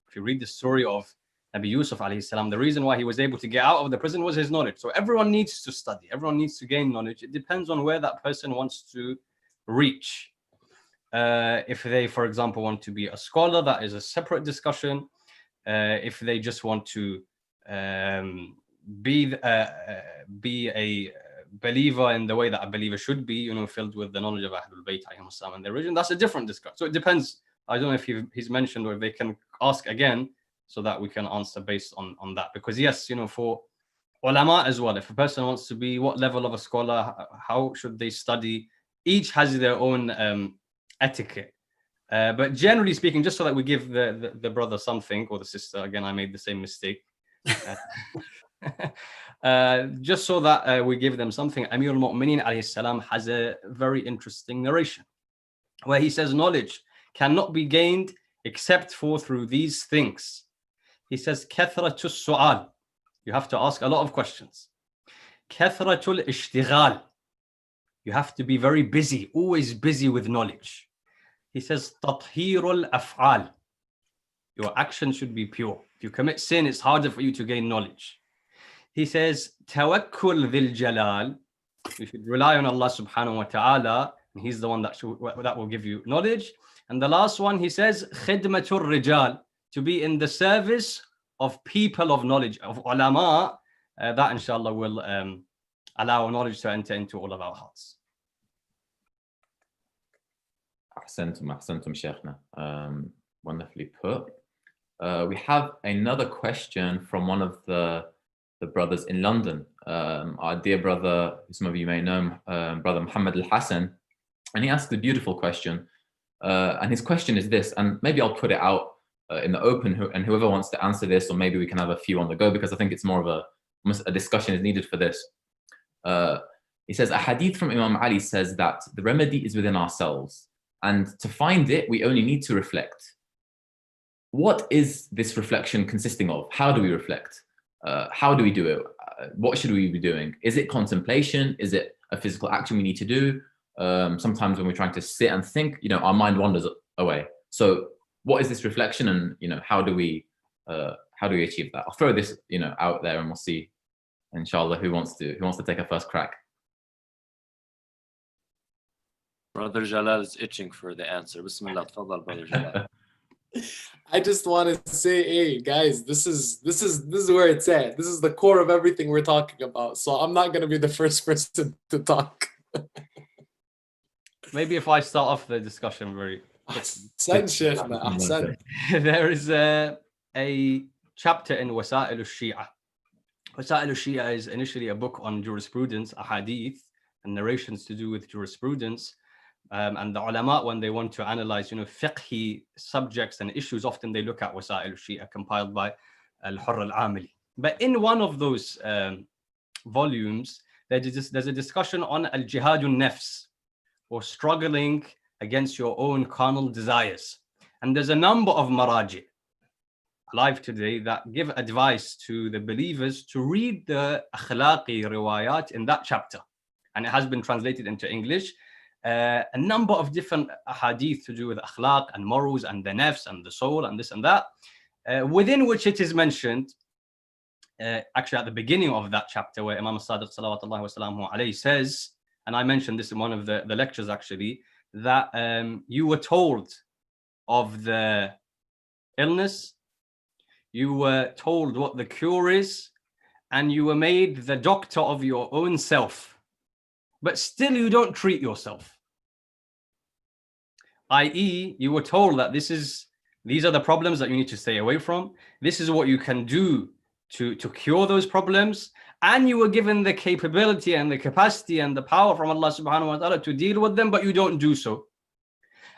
If you read the story of Nabi Yusuf alayhi salam, the reason why he was able to get out of the prison was his knowledge. So everyone needs to study. Everyone needs to gain knowledge. It depends on where that person wants to reach. If they, for example, want to be a scholar, that is a separate discussion. If they just want to be a believer in the way that a believer should be, you know, filled with the knowledge of Ahlul Bayt and their religion, that's a different discussion. So it depends. I don't know if he's mentioned, or if they can ask again so that we can answer based on that. Because yes, you know, for ulama as well, if a person wants to be what level of a scholar, how should they study? Each has their own etiquette. But generally speaking, just so that we give the brother something, or the sister, again, I made the same mistake. Just so that we give them something, Amir al-Mu'mineen alayhi salam has a very interesting narration where he says knowledge cannot be gained except for through these things. He says kathratul su'al, you have to ask a lot of questions. Kathratul ishtighal, you have to be very busy, always busy with knowledge. He says tathhirul af'al, your action should be pure. If you commit sin, it's harder for you to gain knowledge. He says tawakkul dhil jalal, you should rely on Allah subhanahu wa ta'ala, and he's the one that will give you knowledge. And the last one, he says khidmatur rijal, to be in the service of people of knowledge, of ulama. That inshallah will allow knowledge to enter into all of our hearts. Ahsantum Shaykhna. Wonderfully put. We have another question from one of the brothers in London, our dear brother, some of you may know, brother Muhammad al-Hassan, and he asked a beautiful question. And his question is this, and maybe I'll put it out in the open, and whoever wants to answer this, or maybe we can have a few on the go, because I think it's more of a discussion is needed for this. He says, a hadith from Imam Ali says that the remedy is within ourselves, and to find it, we only need to reflect. What is this reflection consisting of? How do we reflect? How do we do it? What should we be doing? Is it contemplation? Is it a physical action we need to do? Sometimes when we're trying to sit and think, you know, our mind wanders away. So what is this reflection, and, you know, how do we achieve that? I'll throw this, you know, out there, and we'll see, inshallah, who wants to take a first crack. Brother Jalal is itching for the answer. Bismillah, tafadhal, Brother Jalal. I just want to say, hey guys, this is where it's at. This is the core of everything we're talking about. So I'm not going to be the first person to talk. Maybe if I start off the discussion very quickly. There is a chapter in Wasa'il al-Shia. Wasa'il al-Shia is initially a book on jurisprudence, ahadith, and narrations to do with jurisprudence. And the ulama, when they want to analyze, you know, fiqhi subjects and issues, often they look at Wasa'il al-Shia, compiled by Al-Hurr al-Amili. But in one of those volumes, there's a discussion on al-jihadun nafs, or struggling against your own carnal desires. And there's a number of maraji alive today that give advice to the believers to read the akhlaqi riwayat in that chapter. And it has been translated into English. A number of different hadith to do with akhlaq and morals and the nafs and the soul and this and that, within which it is mentioned, actually at the beginning of that chapter, where Imam al-Sadiq salawatullahi wa salamuhu alayhi says, and I mentioned this in one of the lectures actually, that you were told of the illness, you were told what the cure is, and you were made the doctor of your own self. But still you don't treat yourself. I.e., you were told that these are the problems that you need to stay away from. This is what you can do to cure those problems. And you were given the capability and the capacity and the power from Allah subhanahu wa ta'ala to deal with them, but you don't do so.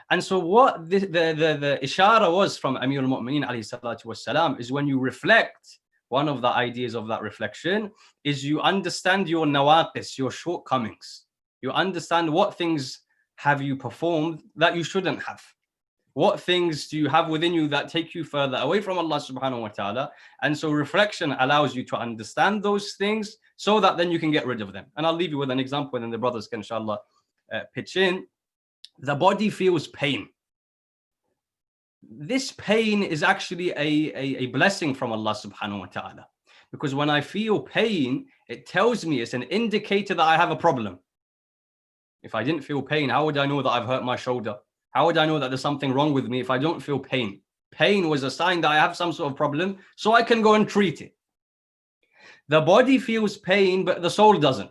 And so what the ishara was from Amir al-Mu'mineen alayhi salatu wassalam is, when you reflect, one of the ideas of that reflection is you understand your nawaqis, your shortcomings. You understand what things have you performed that you shouldn't have. What things do you have within you that take you further away from Allah subhanahu wa ta'ala? And so reflection allows you to understand those things so that then you can get rid of them. And I'll leave you with an example, and then the brothers can inshallah pitch in. The body feels pain. This pain is actually a blessing from Allah subhanahu wa ta'ala. Because when I feel pain, it tells me, it's an indicator that I have a problem. If I didn't feel pain, how would I know that I've hurt my shoulder? How would I know that there's something wrong with me if I don't feel pain? Pain was a sign that I have some sort of problem, so I can go and treat it. The body feels pain, but the soul doesn't.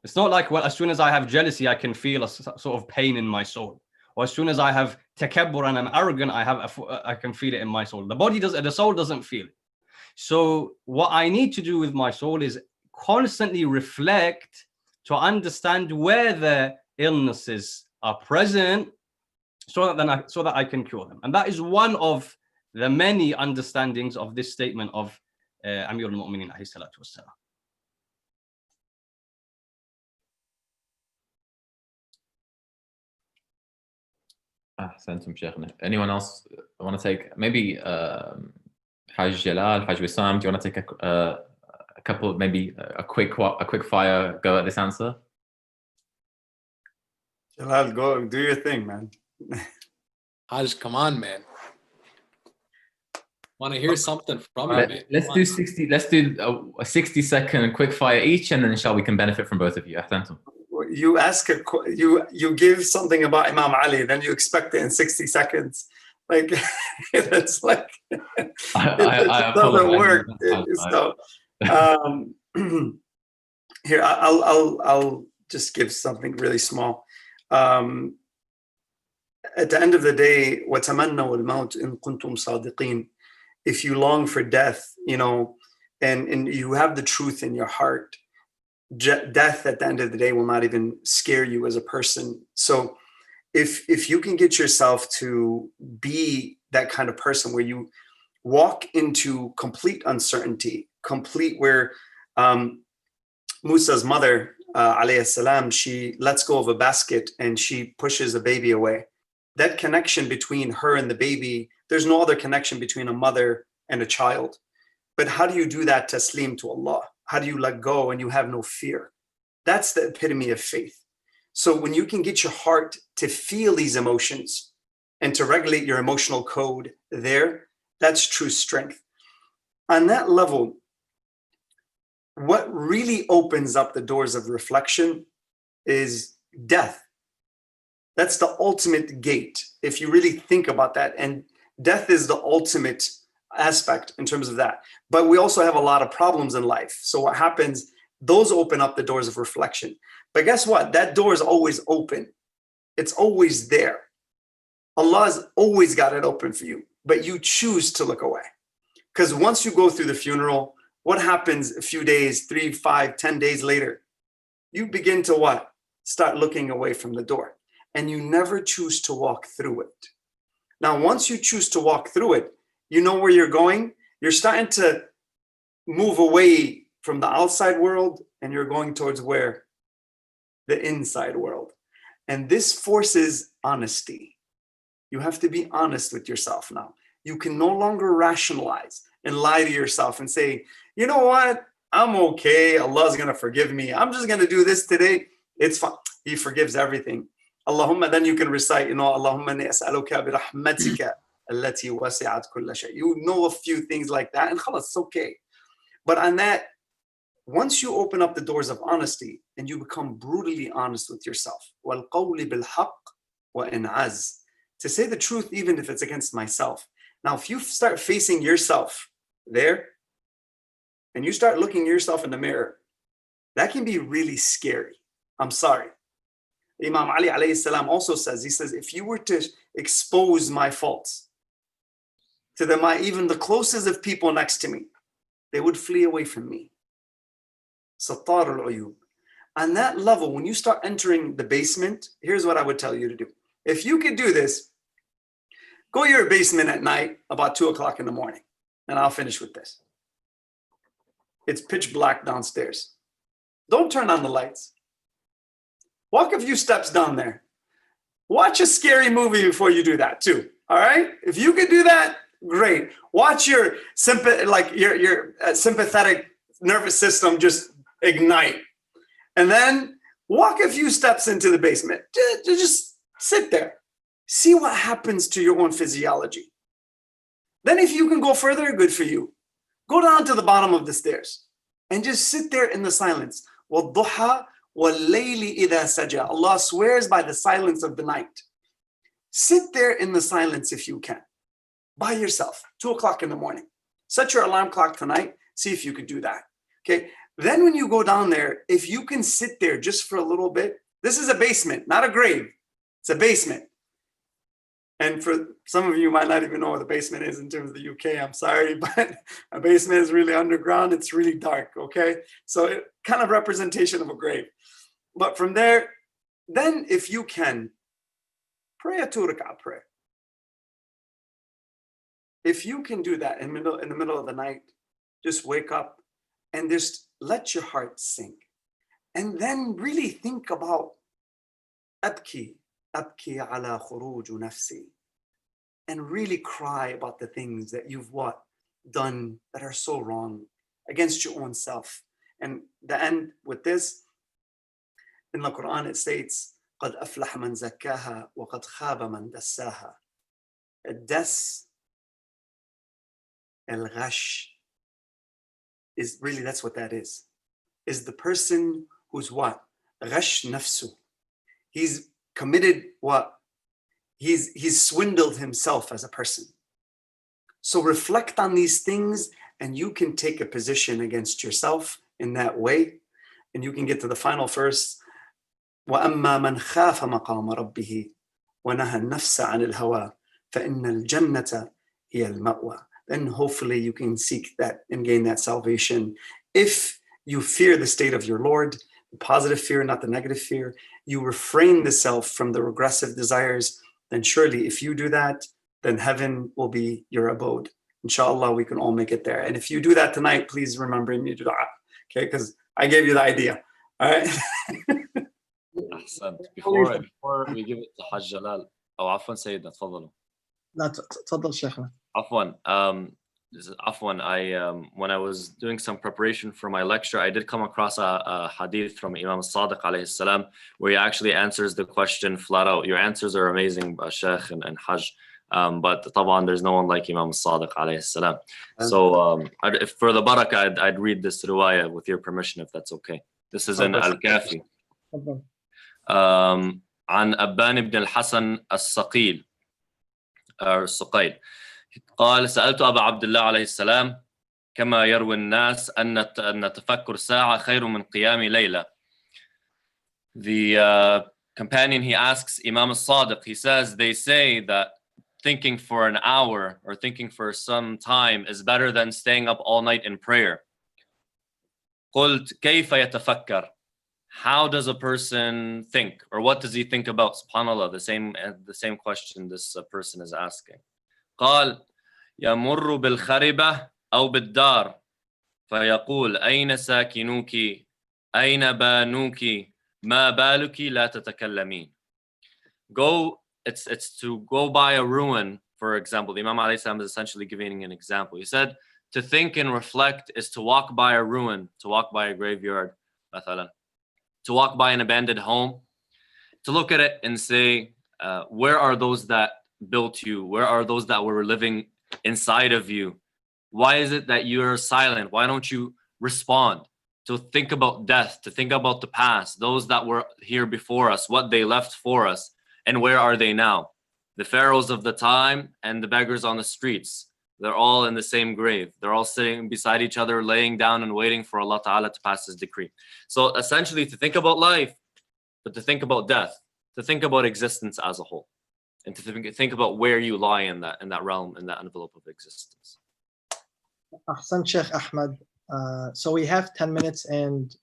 It's not like, well, as soon as I have jealousy, I can feel a sort of pain in my soul. Or as soon as I have takabbur and I'm arrogant, I can feel it in my soul. The body doesn't, the soul doesn't feel it. So what I need to do with my soul is constantly reflect to understand where the illnesses are present, so that I can cure them. And that is one of the many understandings of this statement of Amir al-Mu'minin alayhi salatu wassalam. Ahsantum Shaykhna. Anyone else want to take, maybe Haj Jalal, Haj Wissam, do you want to take a couple, maybe a quick fire go at this answer? Jalal, go do your thing, man. Haj, come on, man. Want to hear something from you, man. Let's do 60. Let's do a 60-second quick fire each, and then inshallah we can benefit from both of you. Ahsantum. You ask you give something about Imam Ali, then you expect it in 60 seconds. Like that's like it doesn't work. So here I'll just give something really small. At the end of the day, وَتَمَنَّوْا الْمَوْتِ إِن كُنْتُمْ صَادِقِينَ. If you long for death, you know, and you have the truth in your heart, death at the end of the day will not even scare you as a person. So if you can get yourself to be that kind of person where you walk into complete uncertainty, complete where Musa's mother, alayhi salam, she lets go of a basket and she pushes a baby away. That connection between her and the baby, there's no other connection between a mother and a child. But how do you do that taslim to Allah? How do you let go and you have no fear? That's the epitome of faith. So when you can get your heart to feel these emotions and to regulate your emotional code there, that's true strength. On that level, what really opens up the doors of reflection is death. That's the ultimate gate, if you really think about that. And death is the ultimate aspect in terms of that. But we also have a lot of problems in life. So what happens, those open up the doors of reflection. But guess what? That door is always open. It's always there. Allah's always got it open for you, but you choose to look away. Because once you go through the funeral, what happens a few days, 3, 5, 10 days later? You begin to what? Start looking away from the door. And you never choose to walk through it. Now, once you choose to walk through it, you know where you're going. You're starting to move away from the outside world and you're going towards where? The inside world. And this forces honesty. You have to be honest with yourself now. You can no longer rationalize and lie to yourself and say, you know what? I'm okay. Allah's going to forgive me. I'm just going to do this today. It's fine. He forgives everything. Allahumma, then you can recite, you know, Allahumma inni as'aluka bi rahmatika allati wasi'at kulla shay. You know a few things like that, and khalas, it's okay. But on that, once you open up the doors of honesty and you become brutally honest with yourself, wal qawli bil haqq wa in az, to say the truth even if it's against myself. Now, if you start facing yourself there, and you start looking yourself in the mirror, that can be really scary. I'm sorry. Imam Ali alayhi salam also says, he says, if you were to expose my faults to even the closest of people next to me, they would flee away from me. Sattar al-uyub. On that level, when you start entering the basement, here's what I would tell you to do. If you could do this, go to your basement at night about 2 o'clock in the morning, and I'll finish with this. It's pitch black downstairs. Don't turn on the lights. Walk a few steps down there. Watch a scary movie before you do that too. All right? If you could do that, great. Watch your sympathetic nervous system just ignite. And then walk a few steps into the basement. Just sit there. See what happens to your own physiology. Then if you can go further, good for you. Go down to the bottom of the stairs and just sit there in the silence. وَالضُّحَى وَاللَّيْلِ إِذَا سَجَى. Allah swears by the silence of the night. Sit there in the silence if you can, by yourself, 2 o'clock in the morning. Set your alarm clock tonight, see if you could do that. Okay. Then when you go down there, if you can sit there just for a little bit, this is a basement, not a grave. It's a basement. And for some of you might not even know what a basement is in terms of the UK, I'm sorry, but a basement is really underground. It's really dark, okay? So it kind of representation of a grave. But from there, then if you can, pray a 2 rak'ah prayer. If you can do that in the middle of the night, just wake up and just let your heart sink. And then really think about أبكي على خروج نفسي, and really cry about the things that you've done that are so wrong against your own self. And the end with this, in the Quran it states, قد أفلح من زكاها وقد خاب من دساها. الدس, الغش, is really, that's what that is the person who's what? غش نفسه. He's committed what? He's swindled himself as a person. So reflect on these things and you can take a position against yourself in that way. And you can get to the final verse. وَأَمَّا مَنْ خَافَ مَقَامَ رَبِّهِ وَنَهَى النَّفْسَ عَنِ الْهَوَىٰ فَإِنَّ الْجَنَّةَ هِيَ الْمَأْوَىٰ. Then hopefully you can seek that and gain that salvation. If you fear the state of your Lord, the positive fear, not the negative fear, you refrain the self from the regressive desires, then surely if you do that, then heaven will be your abode. Inshallah, we can all make it there. And if you do that tonight, please remember me to dua, okay? Because I gave you the idea, all right? أحسنت. Before we give it to Hajj Jalal, أو عفوا سيدنا تفضلوا. لا تفضل شيخنا. Afwan, when I was doing some preparation for my lecture, I did come across a hadith from Imam Sadiq alayhi salam, where he actually answers the question flat out. Your answers are amazing, Sheikh and Hajj. But طبعا there's no one like Imam Sadiq alayhi salam. So for the barakah, I'd read this riwayah with your permission, if that's okay. This is in Al-Kafi. عن أبان بن الحسن الصقيل الصقيل قال سألت أبا عبد الله عليه السلام كما يروي الناس أن تفكر ساعة خير من قيام ليلة. The companion, he asks Imam al-Sadiq, he says, they say that thinking for an hour or thinking for some time is better than staying up all night in prayer. قلت كيف يتفكر? How does a person think, or what does he think about? SubhanAllah, the same question this person is asking. قال يمر بالخربة أو بالدار فيقول أين ساكنوك أين بانوك ما بالك لا تتكلمين. It's to go by a ruin, for example. The Imam alayhi salam is essentially giving an example. He said to think and reflect is to walk by a ruin, to walk by a graveyard, مثلا. To walk by an abandoned home, to look at it and say, where are those that built you? Where are those that were living inside of you? Why is it that you're silent? Why don't you respond? To think about death, to think about the past, those that were here before us, what they left for us, and where are they now? The pharaohs of the time and the beggars on the streets, they're all in the same grave. They're all sitting beside each other, laying down and waiting for Allah Ta'ala to pass His decree. So essentially to think about life, but to think about death, to think about existence as a whole, and to think about where you lie in that realm, in that envelope of existence. Ahsan Sheikh Ahmed. So we have 10 minutes and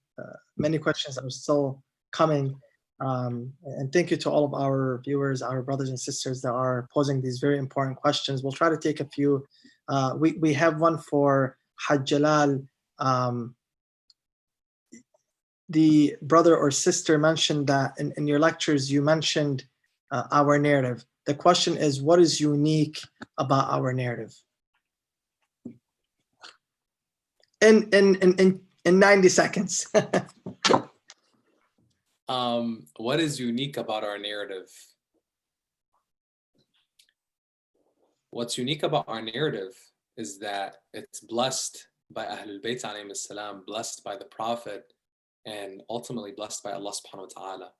many questions are still coming. And thank you to all of our viewers, our brothers and sisters that are posing these very important questions. We'll try to take a few. We have one for Hajj Jalal. The brother or sister mentioned that in your lectures, you mentioned our narrative. The question is, what is unique about our narrative? In 90 seconds. What is unique about our narrative? What's unique about our narrative is that it's blessed by Ahlul Bayt alayhim salam, blessed by the Prophet, and ultimately blessed by Allah subhanahu wa ta'ala.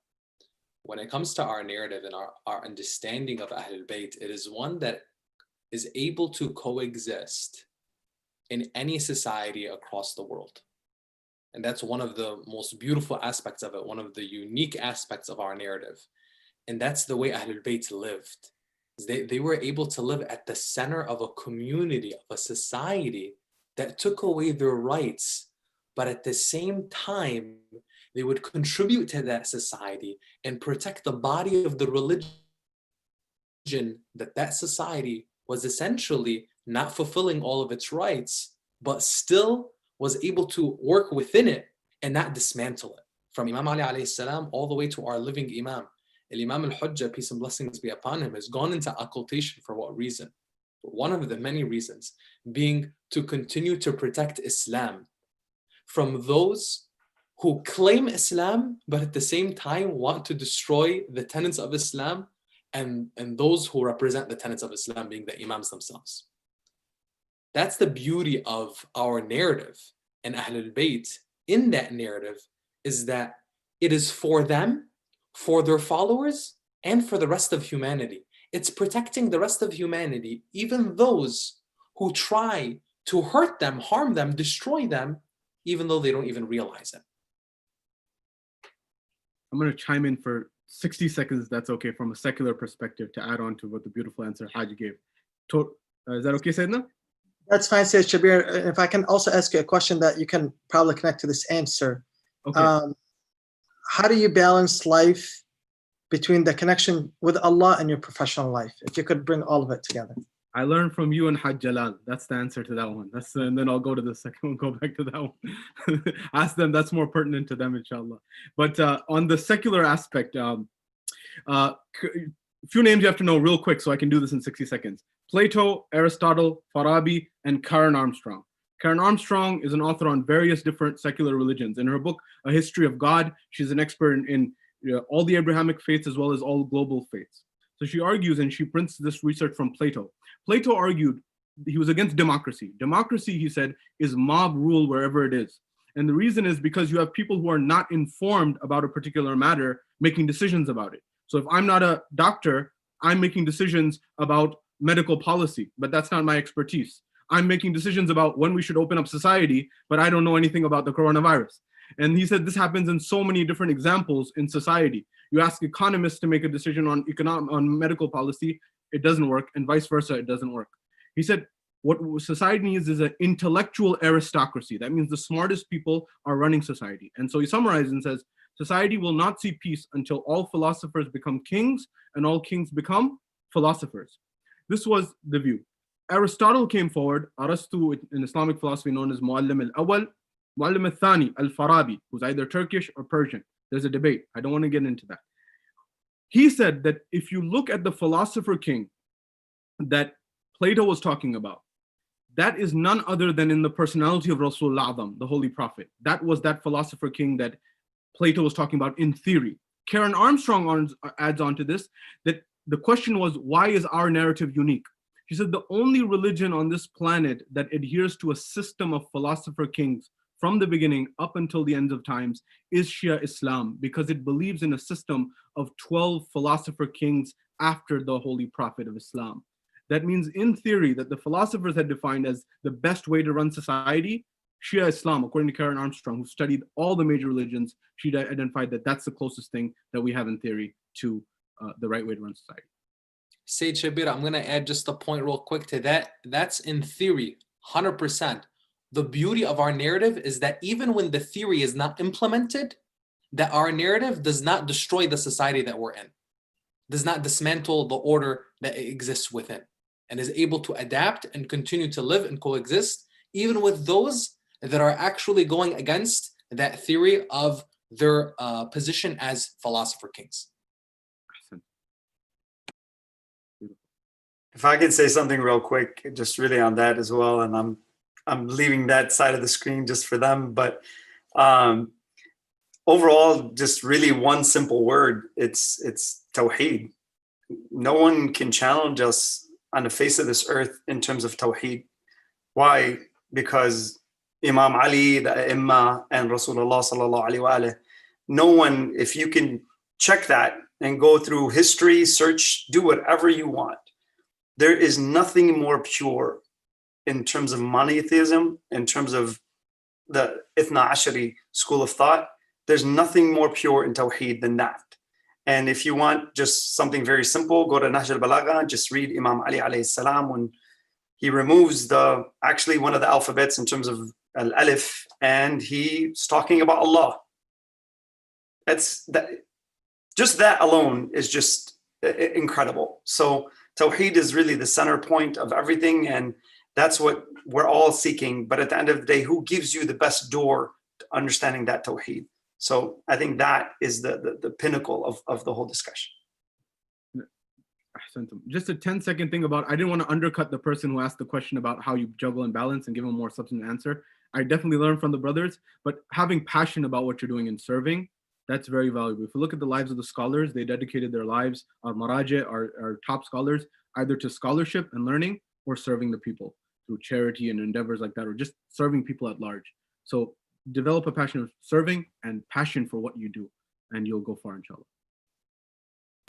When it comes to our narrative and our understanding of Ahlul Bayt, it is one that is able to coexist in any society across the world. And that's one of the most beautiful aspects of it, one of the unique aspects of our narrative. And that's the way Ahlul Bayt lived. They were able to live at the center of a community, of a society that took away their rights, but at the same time, they would contribute to that society and protect the body of the religion that society was essentially not fulfilling all of its rights, but still was able to work within it and not dismantle it. From Imam Ali alayhi salam all the way to our living Imam. Imam al-Hujjah, peace and blessings be upon him, has gone into occultation for what reason? One of the many reasons being to continue to protect Islam from those who claim Islam, but at the same time want to destroy the tenets of Islam and those who represent the tenets of Islam, being the Imams themselves. That's the beauty of our narrative. And Ahlul Bayt, in that narrative, is that it is for them, for their followers, and for the rest of humanity. It's protecting the rest of humanity, even those who try to hurt them, harm them, destroy them, even though they don't even realize it. I'm going to chime in for 60 seconds, if that's okay, from a secular perspective, to add on to what the beautiful answer Haji gave. Is that okay, Sayyidina? That's fine, Sayyid Shabir. If I can also ask you a question that you can probably connect to this answer. Okay. How do you balance life between the connection with Allah and your professional life? If you could bring all of it together. I learned from you and Hajj Jalal. That's the answer to that one. And then I'll go to the second one, go back to that one. Ask them, that's more pertinent to them, inshallah. But on the secular aspect, a few names you have to know real quick so I can do this in 60 seconds. Plato, Aristotle, Farabi, and Karen Armstrong. Karen Armstrong is an author on various different secular religions. In her book, A History of God, she's an expert in all the Abrahamic faiths as well as all global faiths. So she argues, and she prints this research from Plato. Plato argued he was against democracy. Democracy, he said, is mob rule wherever it is. And the reason is because you have people who are not informed about a particular matter making decisions about it. So if I'm not a doctor, I'm making decisions about medical policy, but that's not my expertise. I'm making decisions about when we should open up society, but I don't know anything about the coronavirus. And he said this happens in so many different examples in society. You ask economists to make a decision on medical policy, it doesn't work, and vice versa, it doesn't work. He said what society needs is an intellectual aristocracy. That means the smartest people are running society. And so he summarizes and says, society will not see peace until all philosophers become kings and all kings become philosophers. This was the view. Aristotle came forward, Arastu in Islamic philosophy known as Muallim al-Awwal, Muallim al-Thani, al-Farabi, who's either Turkish or Persian. There's a debate. I don't want to get into that. He said that if you look at the philosopher king that Plato was talking about, that is none other than in the personality of Rasulullah Azam, the Holy Prophet. That was that philosopher king that Plato was talking about in theory. Karen Armstrong adds on to this, that the question was, why is our narrative unique? She said the only religion on this planet that adheres to a system of philosopher kings from the beginning up until the end of times is Shia Islam, because it believes in a system of 12 philosopher kings after the Holy Prophet of Islam. That means in theory that the philosophers had defined as the best way to run society, Shia Islam, according to Karen Armstrong, who studied all the major religions, she identified that that's the closest thing that we have in theory to the right way to run society. Sayyid Shabir, I'm going to add just a point real quick to that. That's in theory, 100%. The beauty of our narrative is that even when the theory is not implemented, that our narrative does not destroy the society that we're in, does not dismantle the order that exists within, and is able to adapt and continue to live and coexist, even with those that are actually going against that theory of their position as philosopher kings. If I could say something real quick, just really on that as well, and I'm leaving that side of the screen just for them, but overall, just really one simple word, it's tawheed. No one can challenge us on the face of this earth in terms of tawheed. Why? Because Imam Ali, the Imam, and Rasulullah sallallahu alaihi wasallam. No one, if you can check that and go through history, search, do whatever you want. There is nothing more pure in terms of monotheism, in terms of the Ithna Ashari school of thought. There's nothing more pure in Tawheed than that. And if you want just something very simple, go to Nahj al-Balagha, just read Imam Ali alayhi salam when he removes actually one of the alphabets in terms of al-alif, and he's talking about Allah. Just that alone is just incredible. So Tawheed is really the center point of everything, and that's what we're all seeking. But at the end of the day, who gives you the best door to understanding that Tawheed? So I think that is the pinnacle of the whole discussion. Just a 10-second thing about, I didn't want to undercut the person who asked the question about how you juggle and balance and give them a more substantive answer. I definitely learned from the brothers, but having passion about what you're doing and serving, that's very valuable. If you look at the lives of the scholars, they dedicated their lives, our maraja, our top scholars, either to scholarship and learning or serving the people through charity and endeavors like that, or just serving people at large. So develop a passion of serving and passion for what you do, and you'll go far, inshallah.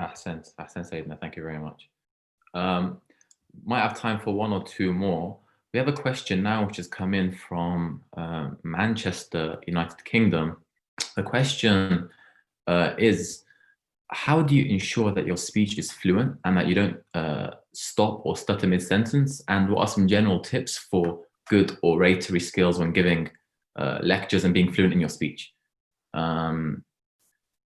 Ahsan, Sayyidina, thank you very much. Might have time for one or two more. We have a question now which has come in from Manchester, United Kingdom. The question is, how do you ensure that your speech is fluent and that you don't stop or stutter mid-sentence? And what are some general tips for good oratory skills when giving lectures and being fluent in your speech? Can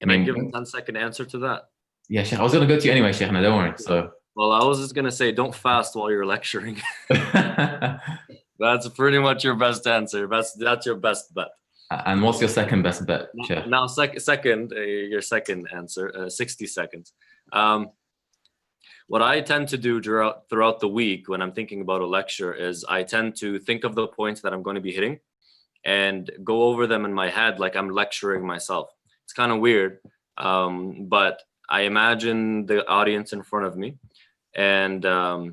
I give a 10-second answer to that? Yeah, Sheikh, I was going to go to you anyway, Sheikh, no, don't worry. So, well, I was just going to say, don't fast while you're lecturing. That's pretty much your best answer. That's your best bet. And what's your second best bet, Sheikh? Now, your second answer, 60 seconds. What I tend to do throughout the week when I'm thinking about a lecture is I tend to think of the points that I'm going to be hitting and go over them in my head like I'm lecturing myself. It's kind of weird, but I imagine the audience in front of me, and I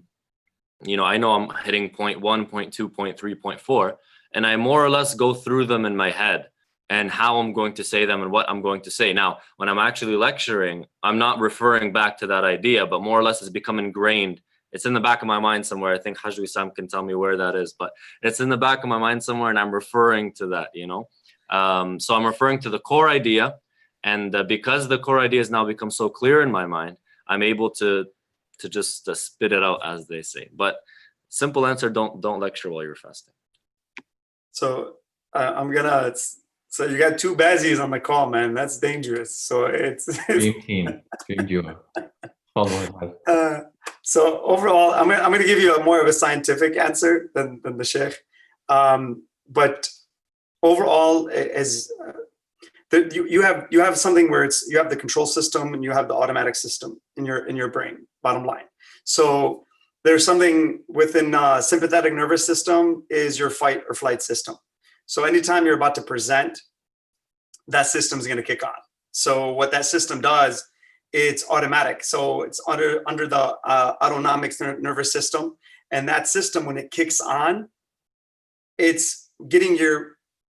know I'm hitting point 1, point 2, point 3, point 4, and I more or less go through them in my head and how I'm going to say them and what I'm going to say. Now, when I'm actually lecturing, I'm not referring back to that idea, but more or less it's become ingrained. It's in the back of my mind somewhere. I think Hajj Sam can tell me where that is, but it's in the back of my mind somewhere, and I'm referring to that, So I'm referring to the core idea. And because the core idea has now become so clear in my mind, I'm able to just spit it out, as they say. But simple answer: don't lecture while you're fasting. So So you got two Bazzies on the call, man. That's dangerous. So it's dream team, dream duo. So overall, I'm going to give you more of a scientific answer than the Sheikh. But overall, you have something where you have the control system and you have the automatic system in your brain, bottom line. So there's something within sympathetic nervous system is your fight or flight system. So anytime you're about to present, that system is going to kick on. So what that system does, it's automatic. So it's under the autonomic nervous system. And that system, when it kicks on, it's getting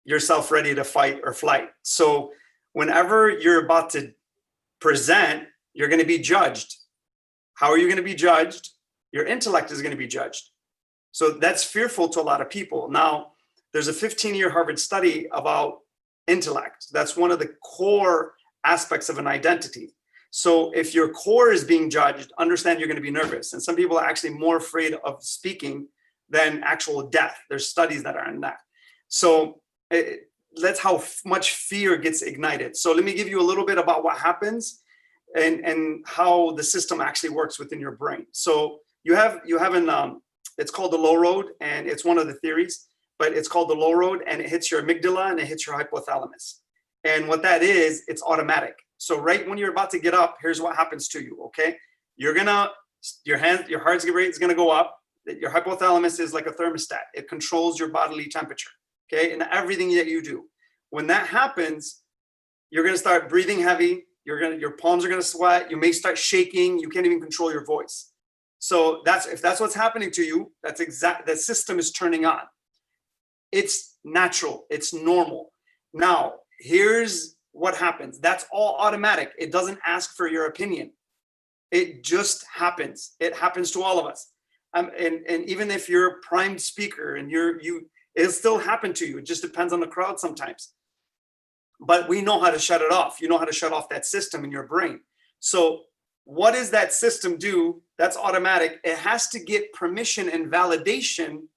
yourself ready to fight or flight. So whenever you're about to present, you're going to be judged. How are you going to be judged? Your intellect is going to be judged. So that's fearful to a lot of people. Now, there's a 15-year Harvard study about intellect. That's one of the core aspects of an identity. So if your core is being judged, understand you're going to be nervous. And some people are actually more afraid of speaking than actual death. There's studies that are on that. So that's how much fear gets ignited. So let me give you a little bit about what happens and how the system actually works within your brain. So you have it's called the low road, and it's one of the theories, but it's called the low road, and it hits your amygdala and it hits your hypothalamus. And what that is, it's automatic. So right when you're about to get up, here's what happens to you, okay? Your heart rate is gonna go up. Your hypothalamus is like a thermostat. It controls your bodily temperature, okay? And everything that you do. When that happens, you're gonna start breathing heavy. Your palms are gonna sweat. You may start shaking. You can't even control your voice. So if that's what's happening to you, that system is turning on. It's natural. It's normal. Now, here's what happens. That's all automatic. It doesn't ask for your opinion. It just happens. It happens to all of us. And even if you're a primed speaker and it'll still happen to you. It just depends on the crowd sometimes. But we know how to shut it off. You know how to shut off that system in your brain. So what does that system do? That's automatic. It has to get permission and validation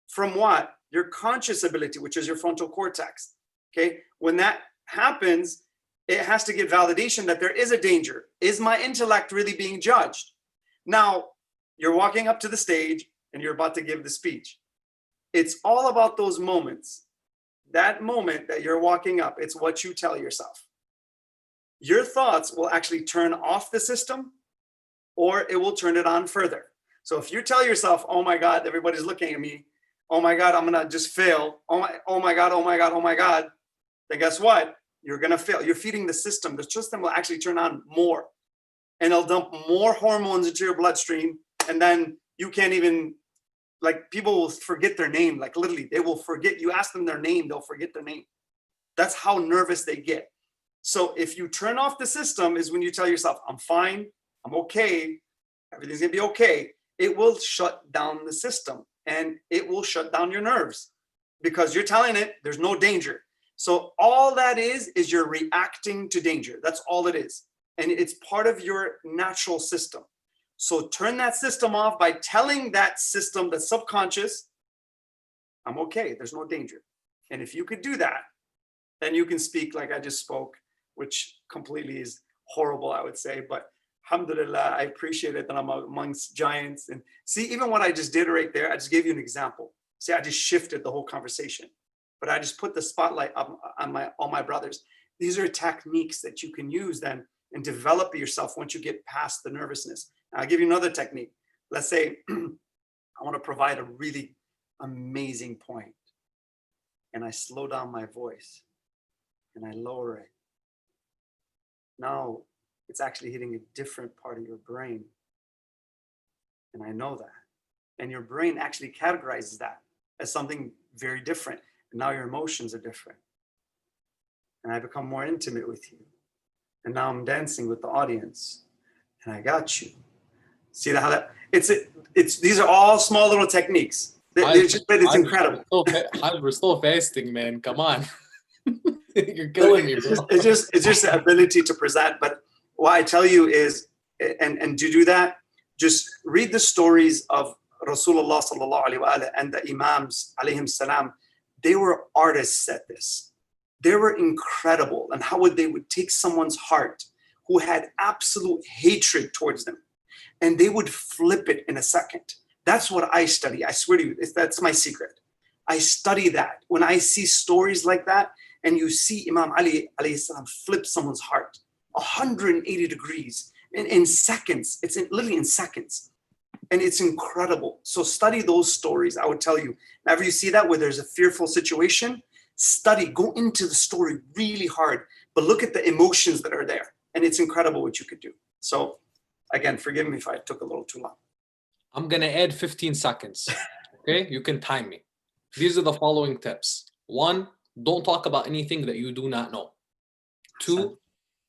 from what? Your conscious ability, which is your frontal cortex. Okay. When that happens, it has to get validation that there is a danger. Is my intellect really being judged? Now, you're walking up to the stage and you're about to give the speech. It's all about those moments. That moment that you're walking up, it's what you tell yourself. Your thoughts will actually turn off the system or it will turn it on further. So if you tell yourself, oh my God, everybody's looking at me. Oh my God, I'm gonna just fail. Oh my God. Then guess what? You're gonna fail. You're feeding the system. The system will actually turn on more and it'll dump more hormones into your bloodstream. And then you can't even, like, people will forget their name. Like literally, they will forget. You ask them their name, they'll forget their name. That's how nervous they get. So if you turn off the system is when you tell yourself, I'm fine, I'm okay, everything's gonna be okay. It will shut down the system and it will shut down your nerves because you're telling it there's no danger. So all that is you're reacting to danger. That's all it is. And it's part of your natural system. So turn that system off by telling that system, the subconscious, I'm okay, there's no danger. And if you could do that, then you can speak like I just spoke, which completely is horrible, I would say. But alhamdulillah, I appreciate it that I'm amongst giants. And see, even what I just did right there, I just gave you an example. See, I just shifted the whole conversation, but I just put the spotlight up on all my brothers. These are techniques that you can use then and develop yourself once you get past the nervousness. I'll give you another technique. Let's say I want to provide a really amazing point, and I slow down my voice and I lower it. Now it's actually hitting a different part of your brain. And I know that. And your brain actually categorizes that as something very different. And now your emotions are different. And I become more intimate with you. And now I'm dancing with the audience. And I got you. See how that it's these are all small little techniques. It's incredible. We're still fasting, man. Come on. You're killing me, bro. It's just the ability to present. But what I tell you is, and to do that, just read the stories of Rasulullah sallallahu alaihi wasallam and the Imams alayhim salam. They were artists at this. They were incredible. And how they would take someone's heart who had absolute hatred towards them, and they would flip it in a second. That's what I study. I swear to you, that's my secret. I study that. When I see stories like that, and you see Imam Ali alayhi salam flip someone's heart 180 degrees in seconds. It's literally in seconds. And it's incredible. So study those stories. I would tell you, whenever you see that where there's a fearful situation, study, go into the story really hard, but look at the emotions that are there. And it's incredible what you could do. So again, forgive me if I took a little too long. I'm going to add 15 seconds. Okay, you can time me. These are the following tips. 1, don't talk about anything that you do not know. 2,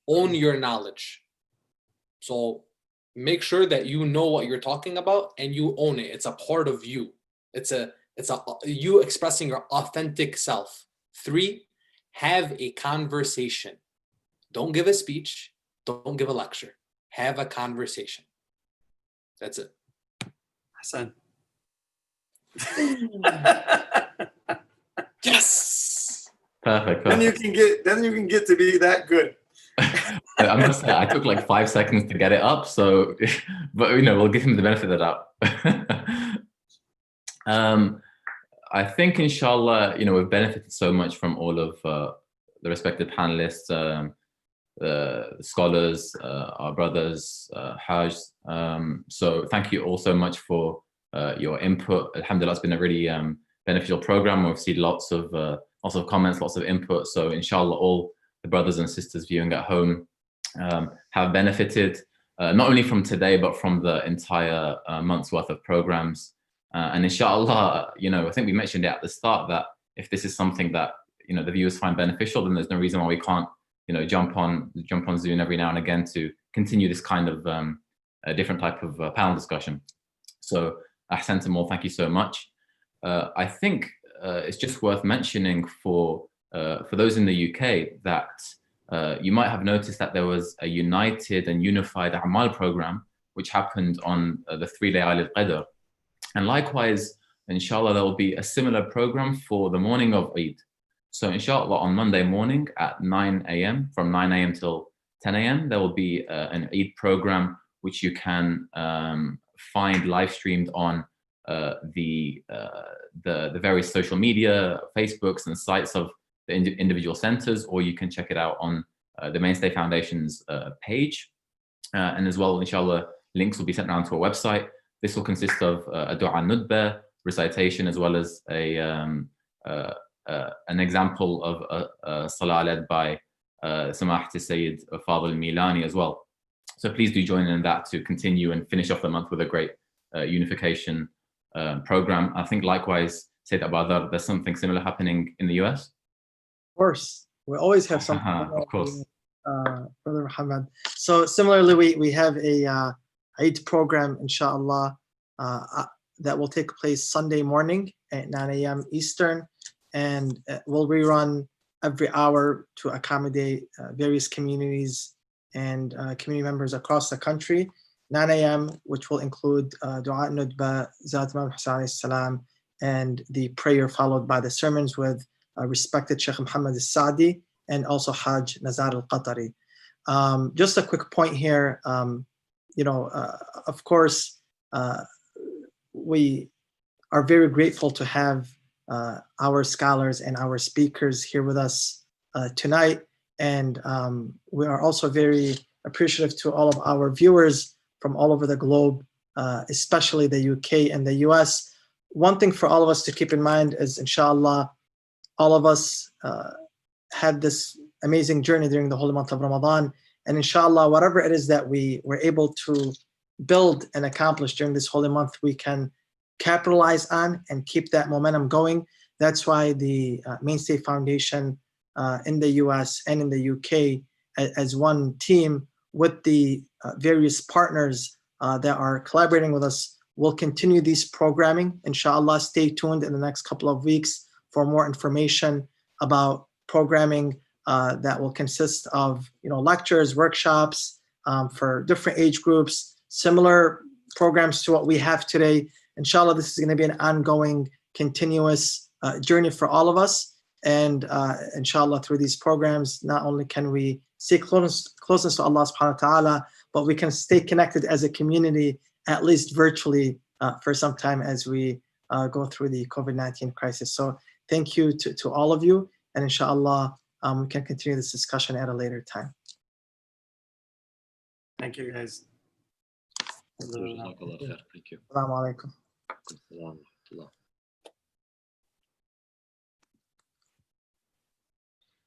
own your knowledge. So make sure that you know what you're talking about and you own it. It's a part of you. It's a you expressing your authentic self. 3, have a conversation. Don't give a speech. Don't give a lecture. Have a conversation. That's it. Hassan. Yes. Perfect. Then you can get to be that good. I must say, I took like 5 seconds to get it up. So, but we'll give him the benefit of the doubt. I think, inshallah, we've benefited so much from all of the respected panelists, the scholars, our brothers, Hajj. So thank you all so much for your input. Alhamdulillah, it's been a really beneficial program. We've seen lots of comments, lots of input. So inshallah, all the brothers and sisters viewing at home have benefited not only from today, but from the entire month's worth of programs. And inshallah, I think we mentioned it at the start that if this is something that the viewers find beneficial, then there's no reason why we can't jump on Zoom every now and again to continue this kind of a different type of panel discussion. So Ahsantum all, thank you so much. I think it's just worth mentioning for those in the UK that you might have noticed that there was a united and unified Amal program which happened on the 3 Layal al-Qadr. And likewise, inshallah, there will be a similar program for the morning of Eid. So inshallah, on Monday morning at 9 a.m., from 9 a.m. till 10 a.m., there will be an Eid program which you can find live streamed on the various social media, Facebooks and sites of the individual centers, or you can check it out on the Mainstay Foundation's page. And as well, inshallah, links will be sent around to our website. This will consist of a dua nudba, recitation, as well as an example of a salah led by Samahat Sayyid Fadl Milani as well. So please do join in that to continue and finish off the month with a great unification program. I think likewise, Sayyid Abadar, there's something similar happening in the US. Of course, we always have something. Of course. Brother Muhammad. So similarly, we have a Eid program, inshallah, that will take place Sunday morning at 9 a.m. Eastern, and will rerun every hour to accommodate various communities and community members across the country. 9 a.m., which will include Dua Nudba, Zat Imam Hussain alayhi salam, and the prayer followed by the sermons with respected Sheikh Muhammad al-Sa'di and also Hajj Nazar al-Qatari. Just a quick point here, of course, we are very grateful to have our scholars and our speakers here with us tonight. And we are also very appreciative to all of our viewers from all over the globe, especially the UK and the US. One thing for all of us to keep in mind is, inshallah, all of us had this amazing journey during the holy month of Ramadan. And inshallah, whatever it is that we were able to build and accomplish during this holy month, we can capitalize on and keep that momentum going. That's why the Mainstay Foundation in the US and in the UK as one team with the various partners that are collaborating with us will continue these programming. Inshallah, stay tuned in the next couple of weeks for more information about programming that will consist of lectures, workshops for different age groups, similar programs to what we have today. Inshallah, this is going to be an ongoing, continuous journey for all of us. And inshallah, through these programs, not only can we stay closeness to Allah subhanahu wa ta'ala, but we can stay connected as a community, at least virtually, for some time as we go through the COVID-19 crisis. So thank you to all of you. And inshallah, we can continue this discussion at a later time. Thank you, guys. Thank you. Assalamu alaikum.